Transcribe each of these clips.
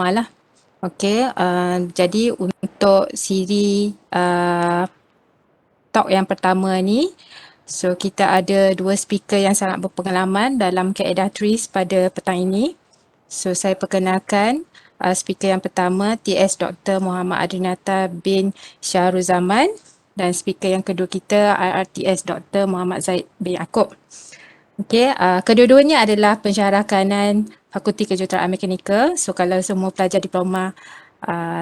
pertama lah. Okey, jadi untuk siri talk yang pertama ni, so kita ada dua speaker yang sangat berpengalaman dalam kaedah TRIS pada petang ini. So saya perkenalkan speaker yang pertama TS Dr. Muhammad Adrinata bin Syahruzaman dan speaker yang kedua kita IRTS Dr. Muhammad Zaid bin Yaakob. Okey, kedua-duanya adalah pensyarah kanan Fakulti Kejuruteraan Mekanikal. So kalau semua pelajar diploma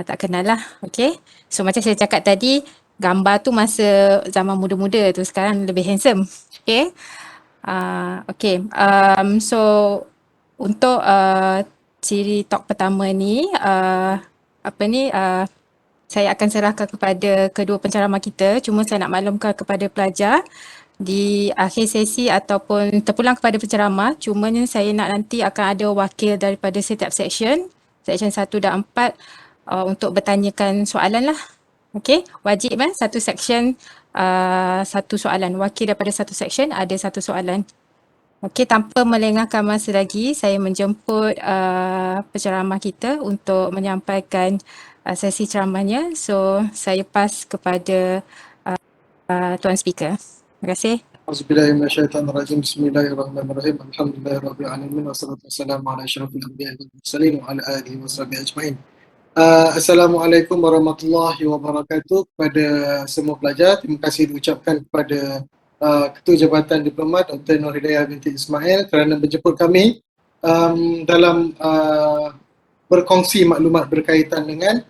tak kenal lah. Okey. So macam saya cakap tadi, gambar tu masa zaman muda-muda tu, sekarang lebih handsome. Okey. Okey. So untuk siri talk pertama ni, saya akan serahkan kepada kedua penceramah kita. Cuma saya nak maklumkan kepada pelajar di akhir sesi ataupun terpulang kepada penceramah, cumanya saya nak nanti akan ada wakil daripada setiap section 1 dan 4 untuk bertanyakan soalan lah. Okey, wajib satu section satu soalan, wakil daripada satu section ada satu soalan. Okey, tanpa melengahkan masa lagi, saya menjemput penceramah kita untuk menyampaikan sesi ceramahnya. So, saya pass kepada tuan speaker. Terima kasih. Auzubillahiminasyaitanirrajim. Bismillahirrahmanirrahim. Alhamdulillahirabbil alamin wassalatu wassalamu ala asyrafil anbiya'i wal mursalin wa ala alihi washabihi ajmain. Assalamualaikum warahmatullahi wabarakatuh kepada semua pelajar. Terima kasih diucapkan kepada Ketua Jabatan Diplomat Dr. Nur Hidayah binti Ismail kerana menjemput kami dalam berkongsi maklumat berkaitan dengan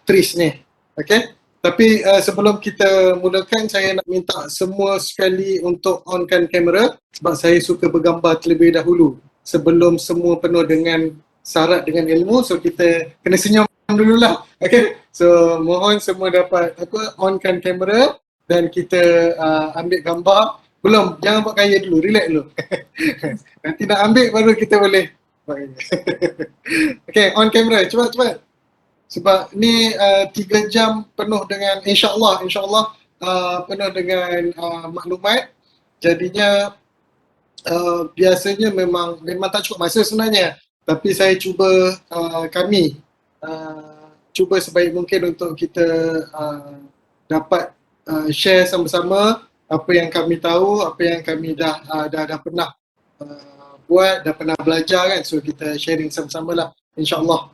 TRIS ni. Okey. Tapi sebelum kita mulakan, saya nak minta semua sekali untuk onkan kamera sebab saya suka bergambar terlebih dahulu sebelum semua penuh dengan syarat dengan ilmu. So kita kena senyum dululah. Okay. So mohon semua dapat onkan kamera dan kita ambil gambar. Belum, jangan buat gaya dulu, relax dulu. Nanti nak ambil baru kita boleh. Okay, on kamera, cepat-cepat. Sebab ni 3 jam penuh dengan insyaAllah penuh dengan maklumat. Jadinya biasanya memang tak cukup masa sebenarnya. Tapi saya cuba kami cuba sebaik mungkin untuk kita dapat share sama-sama apa yang kami tahu, apa yang kami dah pernah buat, dah pernah belajar kan. So kita sharing sama-sama lah insyaAllah.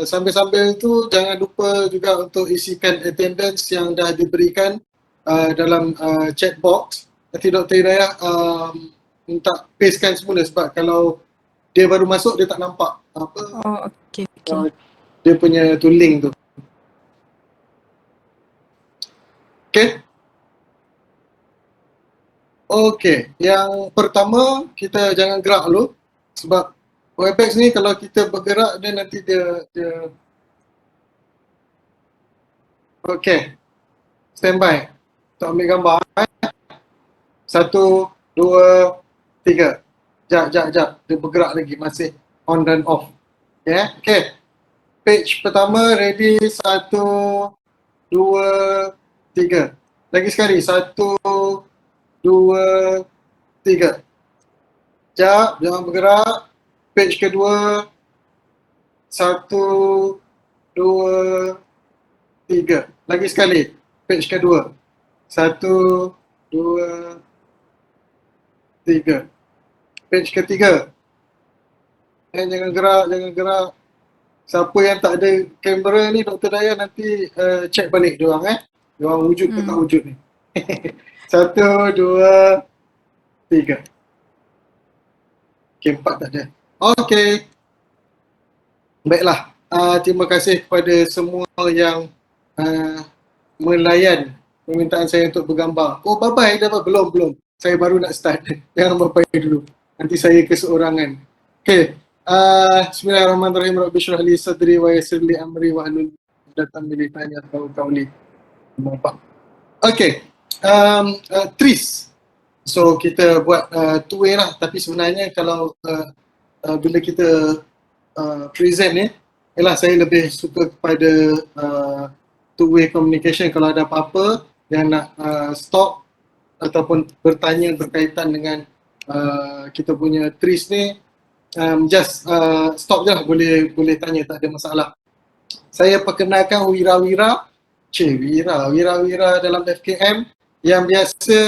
Sambil-sambil tu jangan lupa juga untuk isikan attendance yang dah diberikan dalam chat box. Nanti Dr. Hidayah minta pastekan semula sebab kalau dia baru masuk dia tak nampak apa okey. Dia punya tu link tu. Okey, yang pertama kita jangan gerak dulu sebab Webex ni kalau kita bergerak dia nanti dia okey. Standby. Untuk ambil gambar. 1, 2, 3. Jap. Dia bergerak lagi, masih on dan off. Okey. Page pertama ready. 1, 2, 3. Lagi sekali. 1, 2, 3. Jap, jangan bergerak. Page kedua. 1, 2, 3. Lagi sekali. Page kedua. 1, 2, 3. Page ketiga. Jangan gerak. Siapa yang tak ada kamera ni, Dr. Dayah nanti check balik diorang diorang wujud ke tak wujud ni. 1, 2, 3. Okay, 4 tak ada. Okay. Baiklah. Terima kasih kepada semua yang melayan permintaan saya untuk bergambar. Oh, bye-bye dah apa? Belum. Saya baru nak start. Jangan bye-bye dulu. Nanti saya keseorangan. Okay. Bismillahirrahmanirrahim. Rabbi syrah li sadri wa yassir li amri wa hlul 'uqdatam min lisani yafqahu qawli. Okay. TRIS. So kita buat two way lah, tapi sebenarnya kalau bila kita present ni, saya lebih suka kepada two way communication. Kalau ada apa-apa yang nak stop ataupun bertanya berkaitan dengan kita punya TRIS ni, just stop je lah, boleh tanya, tak ada masalah. Saya perkenalkan wira-wira dalam FKM yang biasa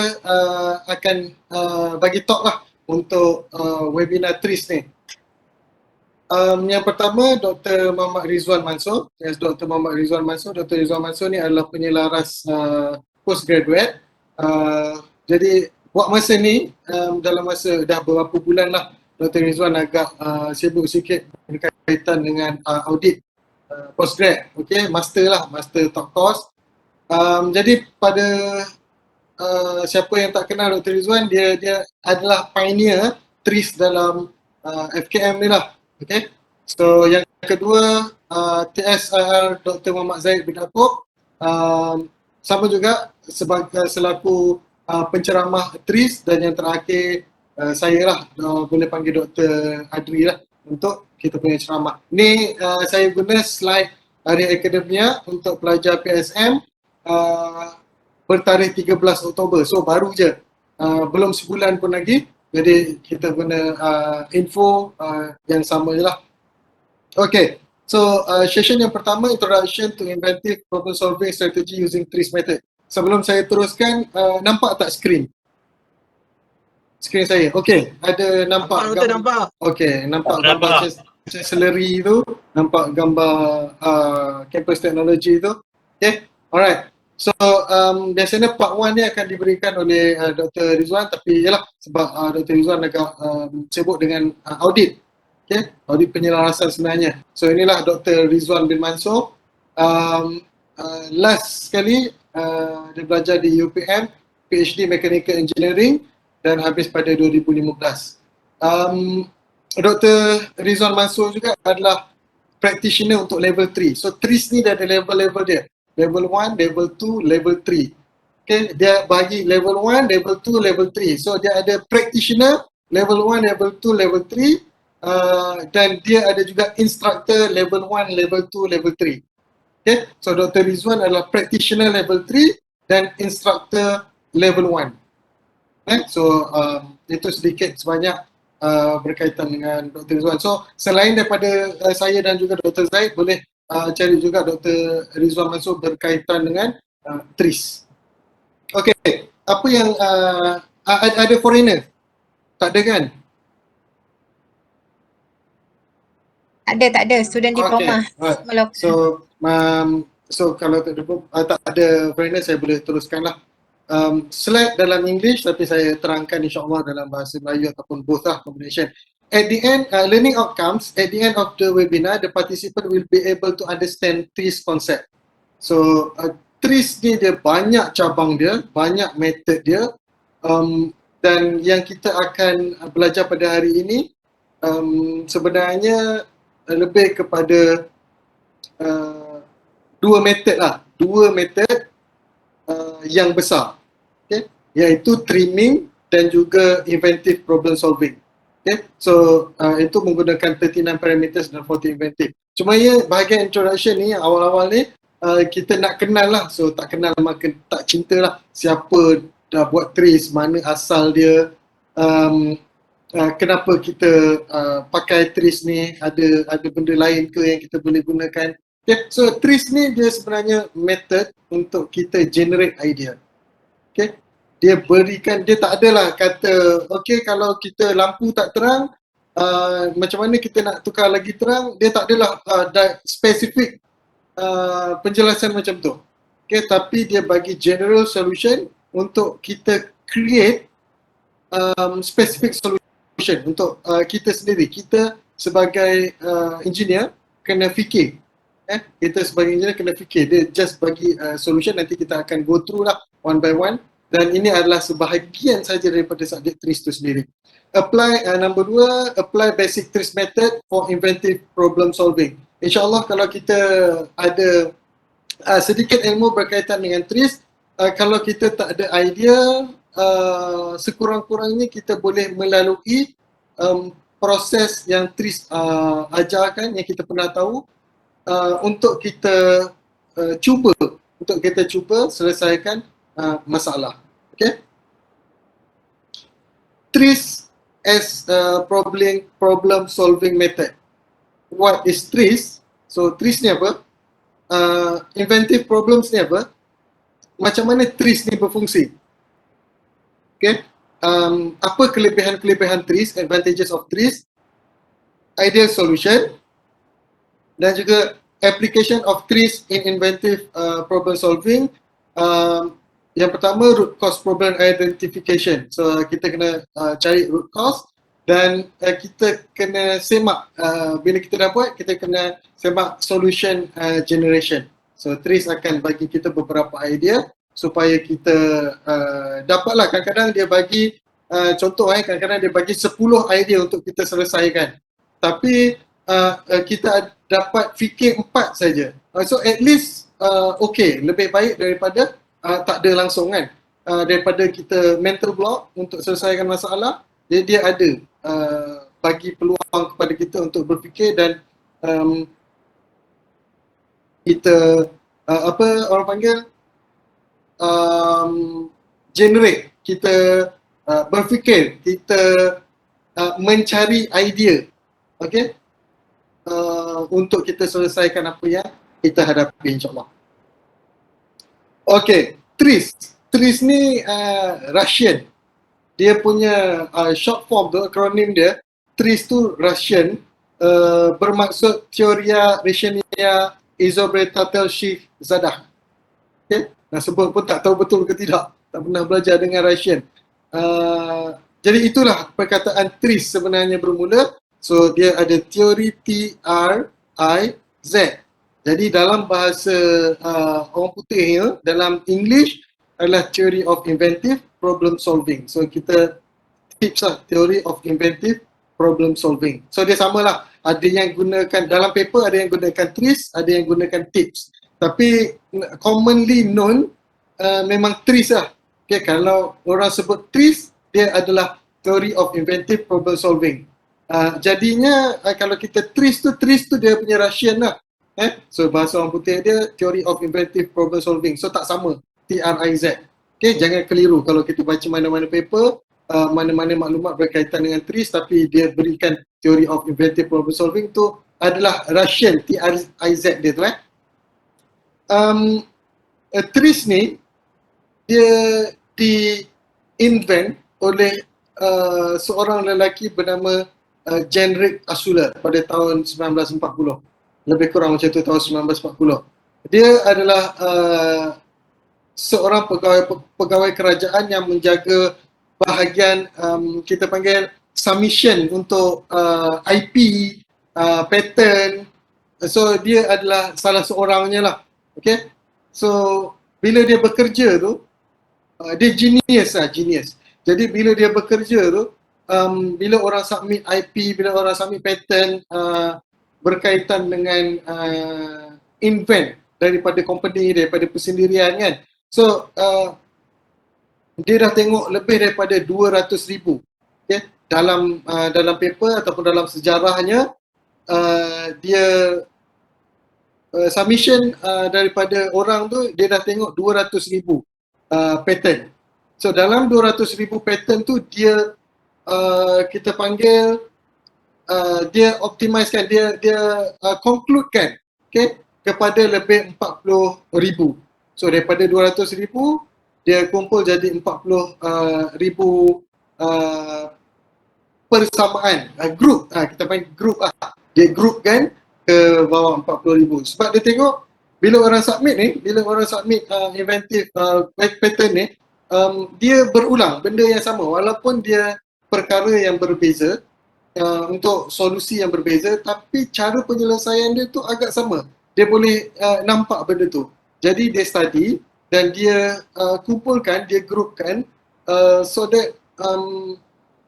akan bagi talk lah untuk webinar TRIS ni. Yang pertama, Dr. Muhammad Rizwan Mansor. Yes, Dr. Muhammad Rizwan Mansor. Dr. Rizwan Mansor ni adalah penyelaras postgraduate. Jadi buat masa ni, dalam masa dah beberapa bulan lah, Dr. Rizwan agak sibuk sikit berkaitan dengan audit postgrad. Okay, master lah, master top course. Jadi pada siapa yang tak kenal Dr. Rizwan, dia adalah pioneer TRIS dalam FKM ni lah. Okay. So yang kedua, TSIR Dr. Muhammad Zaid bin Yaakob, sama juga sebagai selaku penceramah TRIS, dan yang terakhir saya lah, boleh panggil Dr. Adri lah untuk kita punya ceramah. Ni saya guna slide Hari Akademia untuk pelajar PSM bertarikh 13 Oktober. So baru je, belum sebulan pun lagi. Jadi kita guna info yang sama je lah. Okay, so session yang pertama, Introduction to Inventive Problem Solving Strategy Using TRIS Method. Sebelum saya teruskan, nampak tak skrin? Skrin saya, okay, ada nampak gambar? Nampak. Okay, nampak gambar chancellery tu, nampak gambar campus teknologi tu. Okay, alright. So biasanya part 1 ni akan diberikan oleh Dr. Rizwan, tapi yalah sebab Dr. Rizwan agak sibuk dengan audit. Okay, audit penyelarasan sebenarnya. So inilah Dr. Rizwan bin Mansor. Last sekali dia belajar di UPM, PhD Mechanical Engineering, dan habis pada 2015. Dr. Rizwan Mansor juga adalah practitioner untuk level 3. So TRIS ni dia ada level-level dia. Level 1, level 2, level 3. Okay, dia bagi level 1, level 2, level 3. So dia ada practitioner level 1, level 2, level 3. Dan dia ada juga instructor level 1, level 2, level 3. Okay, so Dr. Rizwan adalah practitioner level 3 dan instructor level 1. Okay, so itu sedikit sebanyak berkaitan dengan Dr. Rizwan. So selain daripada saya dan juga Dr. Zaid, boleh cari juga Dr. Rizwan Mansor berkaitan dengan TRIS. Okay, apa yang ada foreigner? Tak ada kan? Tak ada. Student diploma. Okay. So kalau tak ada foreigner, saya boleh teruskan lah. Slide dalam English, tapi saya terangkan insyaAllah dalam bahasa Melayu ataupun both lah, combination. At the end, learning outcomes, at the end of the webinar, the participant will be able to understand TRIS concept. So TRIS ni dia banyak cabang dia, banyak method dia, dan yang kita akan belajar pada hari ini sebenarnya lebih kepada dua method yang besar, okay, iaitu trimming dan juga inventive problem solving. Okay, so itu menggunakan 39 parameters dan 40 inventive. Cuma ya bahagian introduction ni, awal-awal ni kita nak kenal lah. So tak kenal maka tak cinta lah. Siapa dah buat TRIS, mana asal dia, kenapa kita pakai TRIS ni, ada benda lain ke yang kita boleh gunakan. Okay, so TRIS ni dia sebenarnya method untuk kita generate idea. Okay, dia berikan, dia tak adalah kata okay kalau kita lampu tak terang, macam mana kita nak tukar lagi terang. Dia tak adalah spesifik penjelasan macam tu. Okay, tapi dia bagi general solution untuk kita create specific solution untuk kita sendiri. Kita sebagai engineer kena fikir. Kita sebagai engineer kena fikir. Dia just bagi solution, nanti kita akan go through lah one by one. Dan ini adalah sebahagian saja daripada subjek TRIS itu sendiri. Number 2, apply basic TRIS method for inventive problem solving. InsyaAllah kalau kita ada sedikit ilmu berkaitan dengan TRIS, kalau kita tak ada idea, sekurang-kurangnya kita boleh melalui proses yang TRIS ajarkan, yang kita pernah tahu, untuk kita cuba selesaikan masalah. Okay? TRIS as a problem solving method. What is TRIS? So TRIS ni apa? Inventive problems ni apa? Macam mana TRIS ni berfungsi? Okay. Apa kelebihan-kelebihan TRIS, advantages of TRIS, ideal solution, dan juga application of TRIS in inventive problem solving. Yang pertama, root cause problem identification. So kita kena cari root cause dan kita kena semak, bila kita dah buat, kita kena semak solution generation. So TRIS akan bagi kita beberapa idea supaya kita dapatlah. Kadang-kadang dia bagi contoh, kadang-kadang dia bagi 10 idea untuk kita selesaikan, tapi kita dapat fikir 4 saja. So at least okay, lebih baik daripada tak ada langsung kan. Daripada kita mental block untuk selesaikan masalah, dia ada bagi peluang kepada kita untuk berfikir dan kita apa orang panggil generate, kita berfikir, kita mencari idea, okay, untuk kita selesaikan apa yang kita hadapi, insyaAllah. Okay, TRIS. TRIS ni Russian. Dia punya short form tu, akronim dia, TRIS tu Russian, bermaksud Teoria Rationia Izobretatel-Shih Zadah. Okay, nak sebut pun tak tahu betul ke tidak, tak pernah belajar dengan Russian. Jadi itulah perkataan TRIS sebenarnya bermula. So dia ada teori T-R-I-Z. Jadi dalam bahasa orang putih, dalam English adalah Theory of Inventive Problem Solving. So kita tips lah, Theory of Inventive Problem Solving. So dia samalah, ada yang gunakan dalam paper, ada yang gunakan TRIS, ada yang gunakan tips. Tapi commonly known memang TRIS lah. Okay, kalau orang sebut TRIS, dia adalah Theory of Inventive Problem Solving. Jadinya kalau kita TRIS tu dia punya Russian lah. So bahasa orang putih dia Theory of Inventive Problem Solving. So tak sama, T-R-I-Z. Okay, jangan keliru kalau kita baca mana-mana paper, mana-mana maklumat berkaitan dengan TRIS tapi dia berikan Theory of Inventive Problem Solving, tu adalah Russian, T-R-I-Z dia tu. TRIS ni dia di-invent oleh seorang lelaki bernama Genrikh Asuler pada tahun 1940. Lebih kurang macam tu, tahun 1940. Dia adalah seorang pegawai kerajaan yang menjaga bahagian kita panggil submission untuk IP, patent. So dia adalah salah seorangnya lah. Okay. So bila dia bekerja tu, dia genius. Jadi bila dia bekerja tu, bila orang submit IP, bila orang submit patent berkaitan dengan invent daripada company, daripada persendirian kan. So dia dah tengok lebih daripada 200,000 okay, dalam paper ataupun dalam sejarahnya. Dia submission daripada orang tu, dia dah tengok 200,000 patent. So dalam 200,000 patent tu dia kita panggil dia optimizekan, dia concludekan, okay, kepada lebih 40,000. So daripada 200,000 dia kumpul jadi 40,000 persamaan, group, kita panggil group lah. Dia group kan ke bawah 40,000. Sebab dia tengok bila orang submit inventive patent ni, dia berulang benda yang sama walaupun dia perkara yang berbeza, untuk solusi yang berbeza, tapi cara penyelesaian dia tu agak sama. Dia boleh nampak benda tu. Jadi dia study dan dia kumpulkan, dia groupkan so that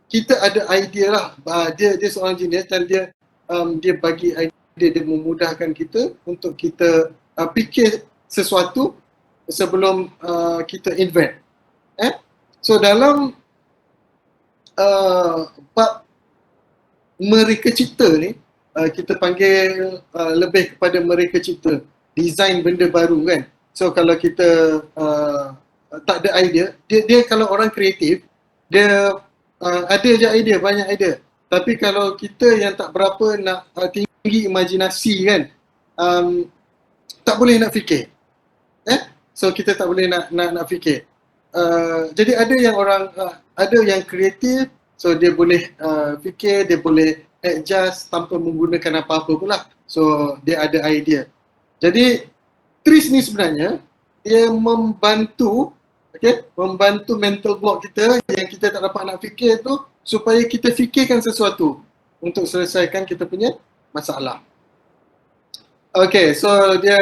kita ada idea lah. Dia seorang genius dan dia bagi idea, dia memudahkan kita untuk kita fikir sesuatu sebelum kita invent. So dalam bab mereka cipta ni, kita panggil lebih kepada mereka cipta, design benda baru kan. So kalau kita tak ada idea, dia kalau orang kreatif, dia ada je idea, banyak idea. Tapi kalau kita yang tak berapa nak tinggi imajinasi kan, tak boleh nak fikir. So kita tak boleh nak fikir. Jadi ada yang orang ada yang kreatif, so dia boleh fikir, dia boleh adjust tanpa menggunakan apa-apa pula. So dia ada idea. Jadi TRIS ni sebenarnya dia membantu, membantu mental block kita yang kita tak dapat nak fikir tu, supaya kita fikirkan sesuatu untuk selesaikan kita punya masalah. Okay, so dia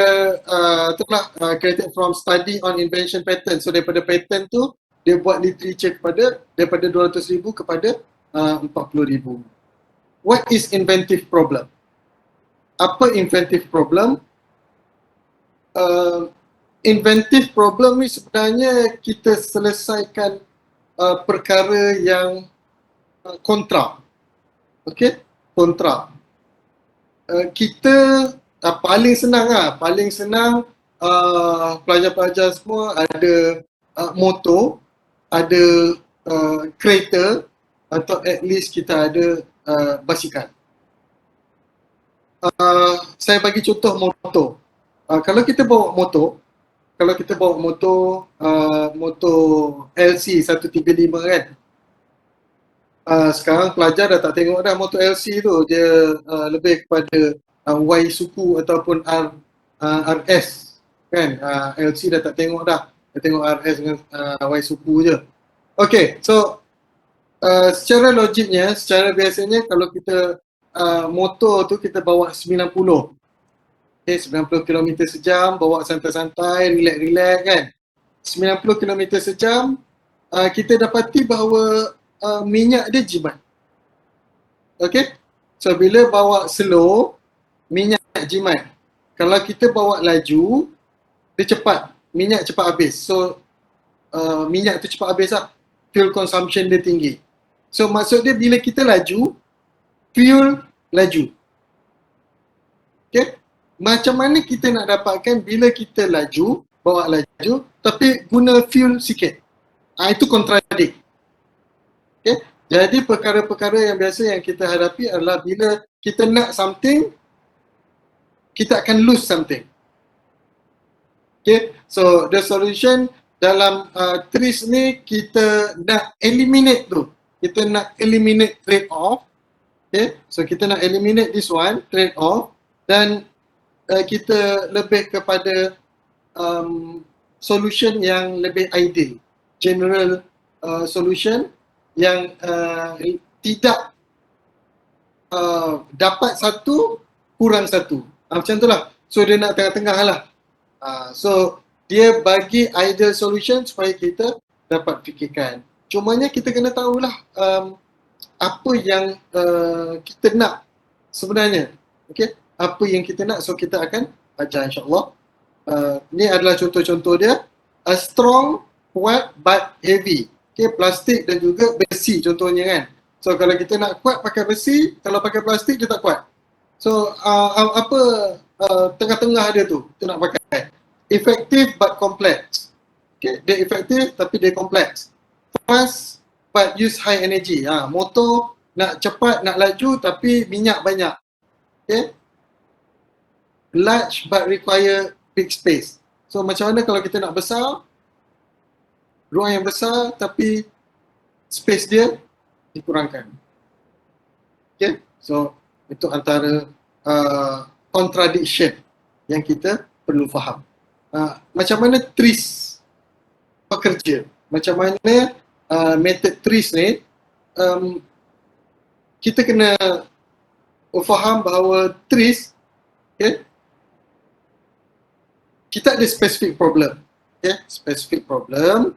itulah created from study on invention pattern. So daripada pattern tu dia buat literature daripada 200,000 kepada 40,000. What is inventive problem? Apa inventive problem? Inventive problem ni sebenarnya kita selesaikan perkara yang kontra. Okay, kontra. Kita paling senang pelajar-pelajar semua ada motor, ada kereta, atau at least kita ada basikal. Saya bagi contoh motor. Kalau kita bawa motor, motor LC 135 kan, sekarang pelajar dah tak tengok dah motor LC tu, dia lebih kepada Y suku ataupun RS kan. LC dah tak tengok dah, dia tengok RS dengan Y suku je. Okay, so secara logiknya, secara biasanya kalau kita motor tu kita bawa 90, okay, 90 km sejam, bawa santai-santai, relax-relax kan, 90 km sejam, kita dapati bahawa minyak dia jimat. Okay, so bila bawa slow, minyak jimat. Kalau kita bawa laju, dia cepat, minyak cepat habis. So minyak tu cepat habis lah, fuel consumption dia tinggi. So maksud dia bila kita laju, fuel laju. Okay, macam mana kita nak dapatkan bila kita laju, bawa laju, tapi guna fuel sikit? Itu kontradik. Okay, jadi perkara-perkara yang biasa yang kita hadapi adalah bila kita nak something, kita akan lose something. Okay, so the solution dalam TRIS ni kita nak eliminate tu. Kita nak eliminate trade-off. Okay, so kita nak eliminate this one, trade-off, dan kita lebih kepada solution yang lebih ideal, general solution yang tidak dapat satu kurang satu, macam tu lah. So dia nak tengah-tengah lah. So dia bagi ideal solution supaya kita dapat fikirkan. Cumanya kita kena tahulah apa yang kita nak sebenarnya. Okay, apa yang kita nak, so kita akan ajar insyaAllah. Ni adalah contoh-contoh dia. Strong, kuat but heavy. Okay, plastik dan juga besi contohnya kan. So kalau kita nak kuat pakai besi, kalau pakai plastik dia tak kuat. So apa tengah-tengah dia tu kita nak pakai. Effective but complex. Okay, dia efektif tapi dia kompleks. Fast but use high energy. Motor nak cepat, nak laju tapi minyak banyak. Okay. Large but require big space. So macam mana kalau kita nak besar, ruang yang besar tapi space dia dikurangkan. Okay, so itu antara contradiction yang kita perlu faham. Macam mana TRIS bekerja, macam mana method TRIS ni, kita kena faham bahawa TRIS, okay, kita ada specific problem. Okay, specific problem.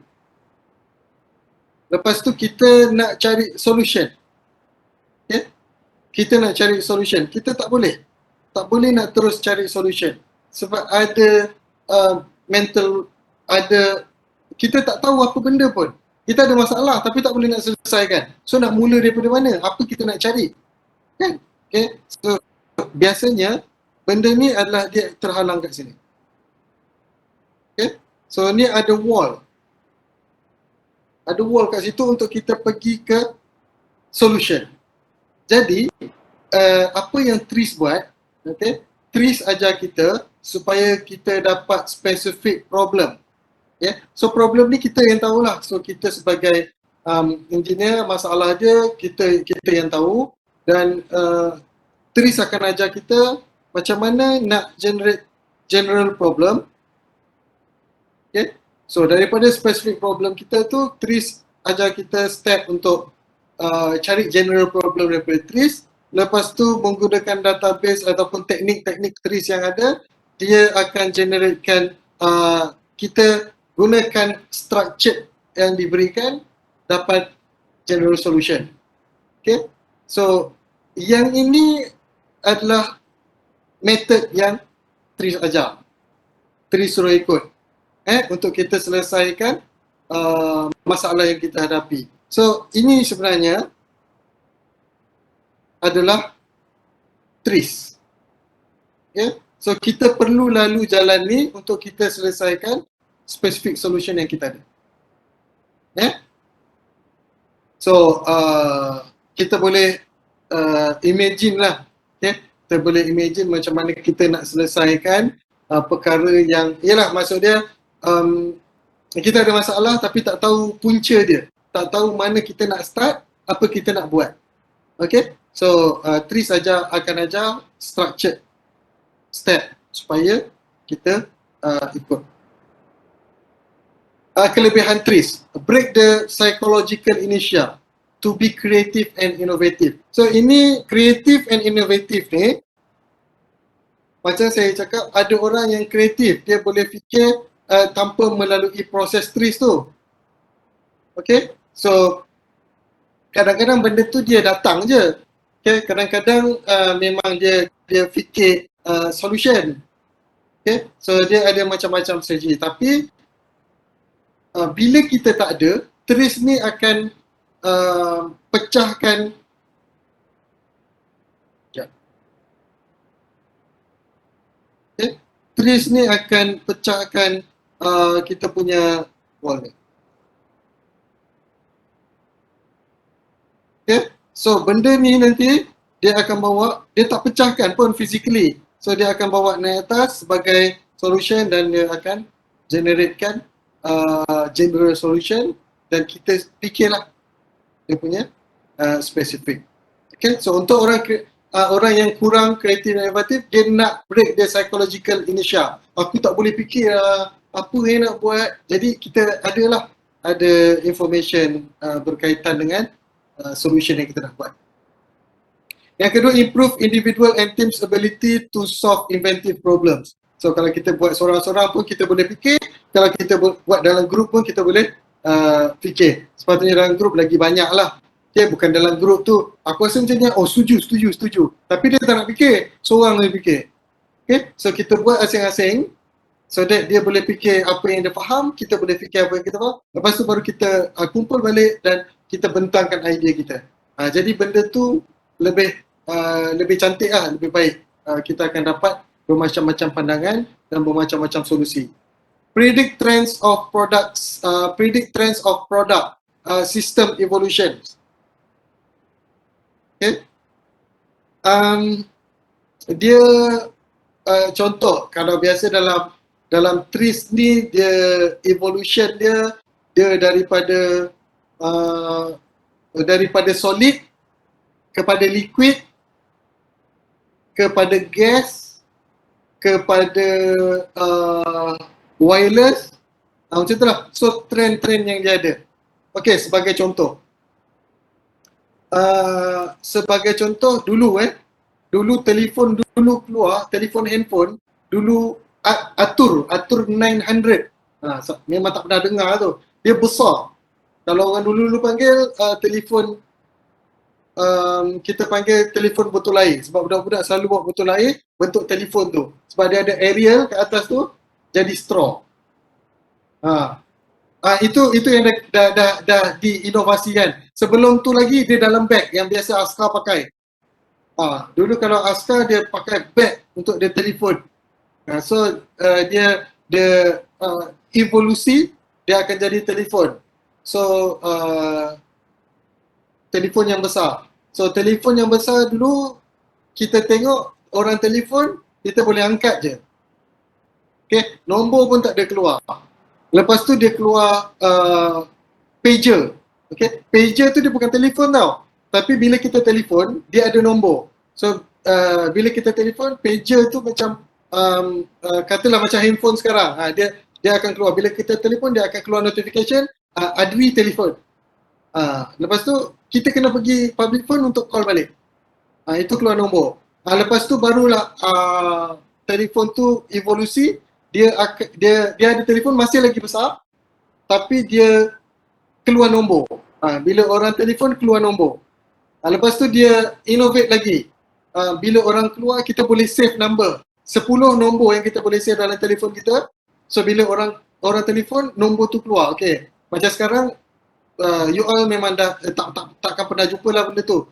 Lepas tu kita nak cari solution. Okay, kita nak cari solution. Kita tak boleh nak terus cari solution. Sebab ada mental, ada, kita tak tahu apa benda pun. Kita ada masalah tapi tak boleh nak selesaikan. So nak mula daripada mana? Apa kita nak cari? Kan? Okay, so biasanya benda ni adalah dia terhalang kat sini. Okay, so ni ada wall. Ada wall kat situ untuk kita pergi ke solution. Jadi apa yang TRIS buat, okay? TRIS ajar kita supaya kita dapat specific problem. Yeah? So problem ni kita yang tahulah. So kita sebagai engineer, masalah dia kita yang tahu, dan TRIS akan ajar kita macam mana nak generate general problem. Okay? So daripada specific problem kita tu, TRIS ajar kita step untuk cari general problem daripada TRIS. Lepas tu menggunakan database ataupun teknik-teknik TRIS yang ada, dia akan generatekan, kita gunakan structure yang diberikan dapat general solution. Okay, so yang ini adalah method yang TRIS ajar, TRIS suruh ikut untuk kita selesaikan masalah yang kita hadapi. So ini sebenarnya adalah TRIS. Okay? So kita perlu lalu jalan ni untuk kita selesaikan specific solution yang kita ada. So kita boleh imagine lah, okay? Kita boleh imagine macam mana kita nak selesaikan perkara yang, ialah maksud dia kita ada masalah tapi tak tahu punca dia, tak tahu mana kita nak start, apa kita nak buat. Okay, so TRIS akan ajar structured step supaya kita ikut. Kelebihan TRIS, break the psychological inertia to be creative and innovative. So ini creative and innovative ni, macam saya cakap, ada orang yang kreatif, dia boleh fikir tanpa melalui proses TRIS tu. Okay, so kadang-kadang benda tu dia datang je. Okay, kadang-kadang memang dia fikir solution. Okay, so dia ada macam-macam strategi. Tapi bila kita tak ada, TRIS ni akan pecahkan. Okay, TRIS ni akan pecahkan kita punya wall ni. Okay, so benda ni nanti dia akan bawa, dia tak pecahkan pun physically. So dia akan bawa naik atas sebagai solution dan dia akan generatekan general solution, dan kita fikirlah dia punya specific. Okay, so untuk orang yang kurang kreatif dan inovatif, dia nak break the psychological inertia. Aku tak boleh fikir apa yang nak buat. Jadi kita ada information berkaitan dengan solution yang kita nak buat. Yang kedua, improve individual and team's ability to solve inventive problems. So kalau kita buat seorang-seorang pun kita boleh fikir, kalau kita buat dalam grup pun kita boleh fikir. Sepatutnya dalam grup lagi banyak lah. Okay, bukan dalam grup tu, aku rasa macam ni, oh setuju. Tapi dia tak nak fikir, seorang dia fikir. Okay, so kita buat asing-asing, so that dia boleh fikir apa yang dia faham, kita boleh fikir apa yang kita faham. Lepas tu baru kita kumpul balik dan kita bentangkan idea kita. Jadi benda tu lebih cantik lah, lebih baik. Kita akan dapat bermacam-macam pandangan dan bermacam-macam solusi. Predict trends of product system evolution. Okay. Dia contoh, kalau biasa dalam TRIS ni, dia evolution dia daripada solid kepada liquid, kepada gas, kepada wireless, macam tu lah. So trend-trend yang dia ada. Okay, sebagai contoh, dulu telefon keluar, telefon handphone dulu atur 900. Memang tak pernah dengar tu. Dia besar. Kalau orang dulu panggil telefon, kita panggil telefon botol air, sebab budak-budak selalu bawa botol air bentuk telefon tu, sebab dia ada aerial kat atas tu jadi straw. Itu yang dah diinovasikan. Sebelum tu lagi dia dalam beg yang biasa askar pakai. Dulu kalau askar dia pakai beg untuk dia telefon. So dia evolusi, dia akan jadi telefon. So telefon yang besar. So telefon yang besar dulu kita tengok orang telefon, kita boleh angkat je. Okay, nombor pun tak ada keluar. Lepas tu dia keluar pager. Okay, pager tu dia bukan telefon tau. Tapi bila kita telefon, dia ada nombor. So bila kita telefon, pager tu macam katalah macam handphone sekarang. Dia akan keluar. Bila kita telefon, dia akan keluar notification, Adwi telefon. Lepas tu kita kena pergi public phone untuk call balik. Itu keluar nombor. Lepas tu barulah telefon tu evolusi, dia ada telefon masih lagi besar, tapi dia keluar nombor. Bila orang telefon keluar nombor. Lepas tu dia innovate lagi. Bila orang keluar, kita boleh save number. 10 nombor yang kita boleh save dalam telefon kita. So bila orang telefon, nombor tu keluar. Okay. Macam sekarang, you all memang dah takkan pernah jumpa lah benda tu.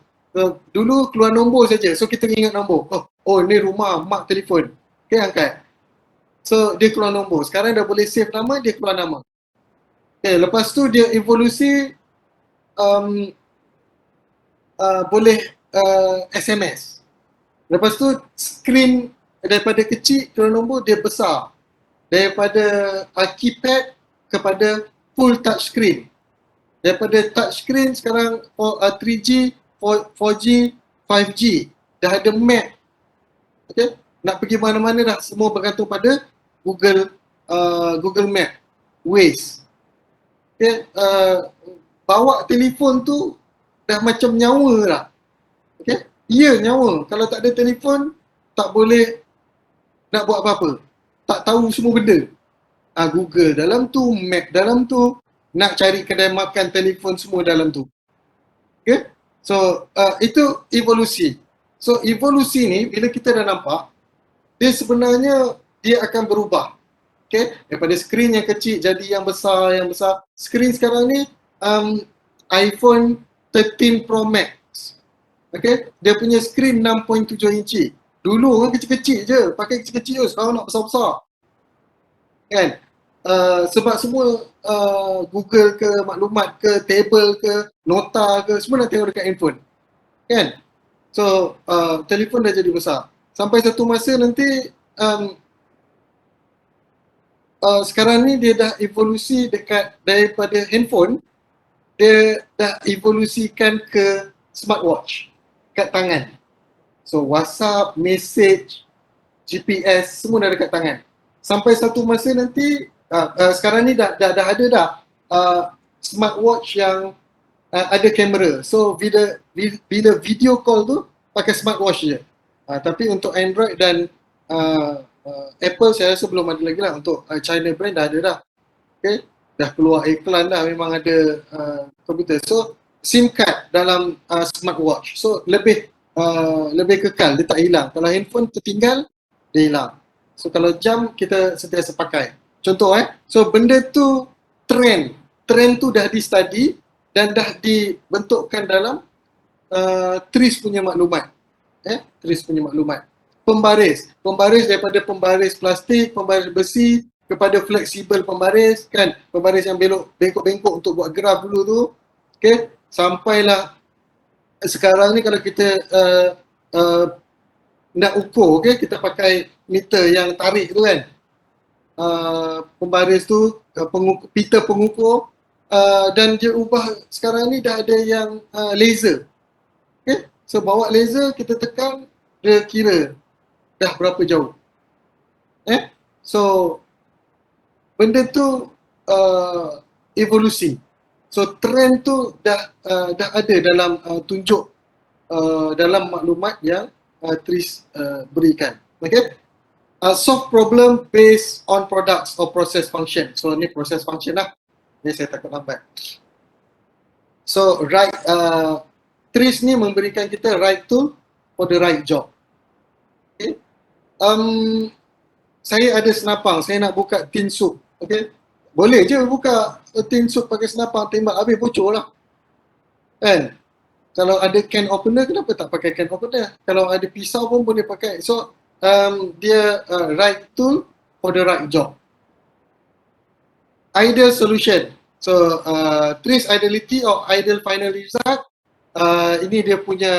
Dulu keluar nombor saja. So kita ingat nombor. Oh ni rumah mak telefon. Okay, angkat. So dia keluar nombor. Sekarang dah boleh save nama, dia keluar nama. Okay, lepas tu dia evolusi boleh SMS. Lepas tu screen daripada kecil keluar nombor dia besar. Daripada keypad kepada full touch screen. Daripada touch screen sekarang 3G, 4G, 5G. Dah ada map. Okay? Nak pergi mana-mana dah semua bergantung pada Google Map, Waze. Okay? Bawa telefon tu dah macam nyawa lah. Okay? Ya, nyawa. Kalau tak ada telefon, tak boleh nak buat apa-apa. Tak tahu semua benda. Google dalam tu, map dalam tu, nak cari kedai makan, telefon semua dalam tu. Okay? So, itu evolusi. So, evolusi ni, bila kita dah nampak, dia sebenarnya, dia akan berubah. Okay? Daripada skrin yang kecil jadi yang besar. Skrin sekarang ni, iPhone 13 Pro Max. Okay? Dia punya skrin 6.7 inci. Dulu kan kecil-kecil je, pakai kecil-kecil je, sekarang nak besar-besar. Kan? Sebab semua Google ke, maklumat ke, table ke, nota ke, semua nak tengok dekat handphone. Kan? So, telefon dah jadi besar. Sampai satu masa nanti, sekarang ni dia dah evolusi daripada handphone, dia dah evolusikan ke smartwatch kat tangan. So, WhatsApp, message, GPS, semua dah dekat tangan. Sampai satu masa nanti, sekarang ni dah ada smartwatch yang ada kamera. So bila video call tu pakai smartwatch je. Tapi untuk Android dan Apple saya rasa belum ada lagi lah. Untuk China brand dah ada dah. Okay? Dah keluar iklan dah, memang ada komputer. So SIM card dalam smartwatch. So lebih kekal, dia tak hilang. Kalau handphone tertinggal, dia hilang. So kalau jam kita sentiasa pakai. Contoh so benda tu trend tu dah di-study dan dah dibentukkan dalam TRIS punya maklumat. TRIS punya maklumat. Pembaris daripada pembaris plastik, pembaris besi kepada fleksibel pembaris, kan? Pembaris yang bengkok-bengkok untuk buat graf dulu tu. Okay? Sampailah sekarang ni kalau kita nak ukur, okay? Kita pakai meter yang tarik tu kan. Pembaris tu, pita pengukur, dan dia ubah sekarang ni dah ada yang laser. Okay? So bawa laser, kita tekan, dia kira dah berapa jauh. So benda tu evolusi. So trend tu dah ada dalam tunjuk dalam maklumat yang TRIS berikan. Okay? Solve problem based on products or process function. So ni process function lah. Ni saya takut lambat. So TRIS ni memberikan kita right tool for the right job. Okay. Saya ada senapang, saya nak buka tin soup. Okay. Boleh je buka tin soup pakai senapang, tembak habis bocor lah. Kan? Kalau ada can opener, kenapa tak pakai can opener? Kalau ada pisau pun boleh pakai. So dia right tool for the right job. Ideal solution. So TRIS ideality or ideal final result, ini dia punya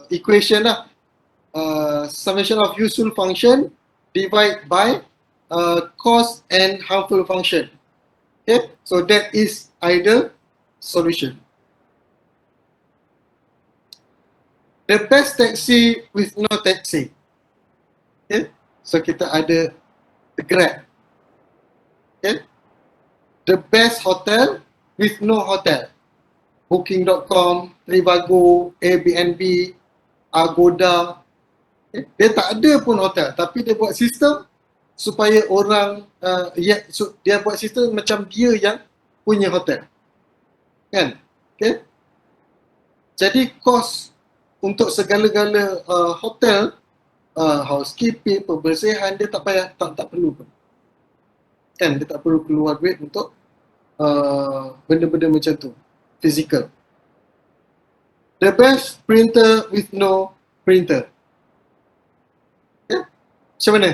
equation lah. Summation of useful function divide by cost and harmful function. Okay, so that is ideal solution. The best taxi with no taxi. Okay, so kita ada Grab. Okay, the best hotel with no hotel. Booking.com, Trivago, Airbnb, Agoda. Okay, dia tak ada pun hotel, tapi dia buat sistem supaya orang dia buat sistem macam dia yang punya hotel, kan? Okay, jadi kos untuk segala-gala hotel, housekeeping, pembersihan, dia tak payah, tak perlu pun, kan? Dia tak perlu keluar duit untuk benda-benda macam tu, physical. The best printer with no printer. Okay, macam mana?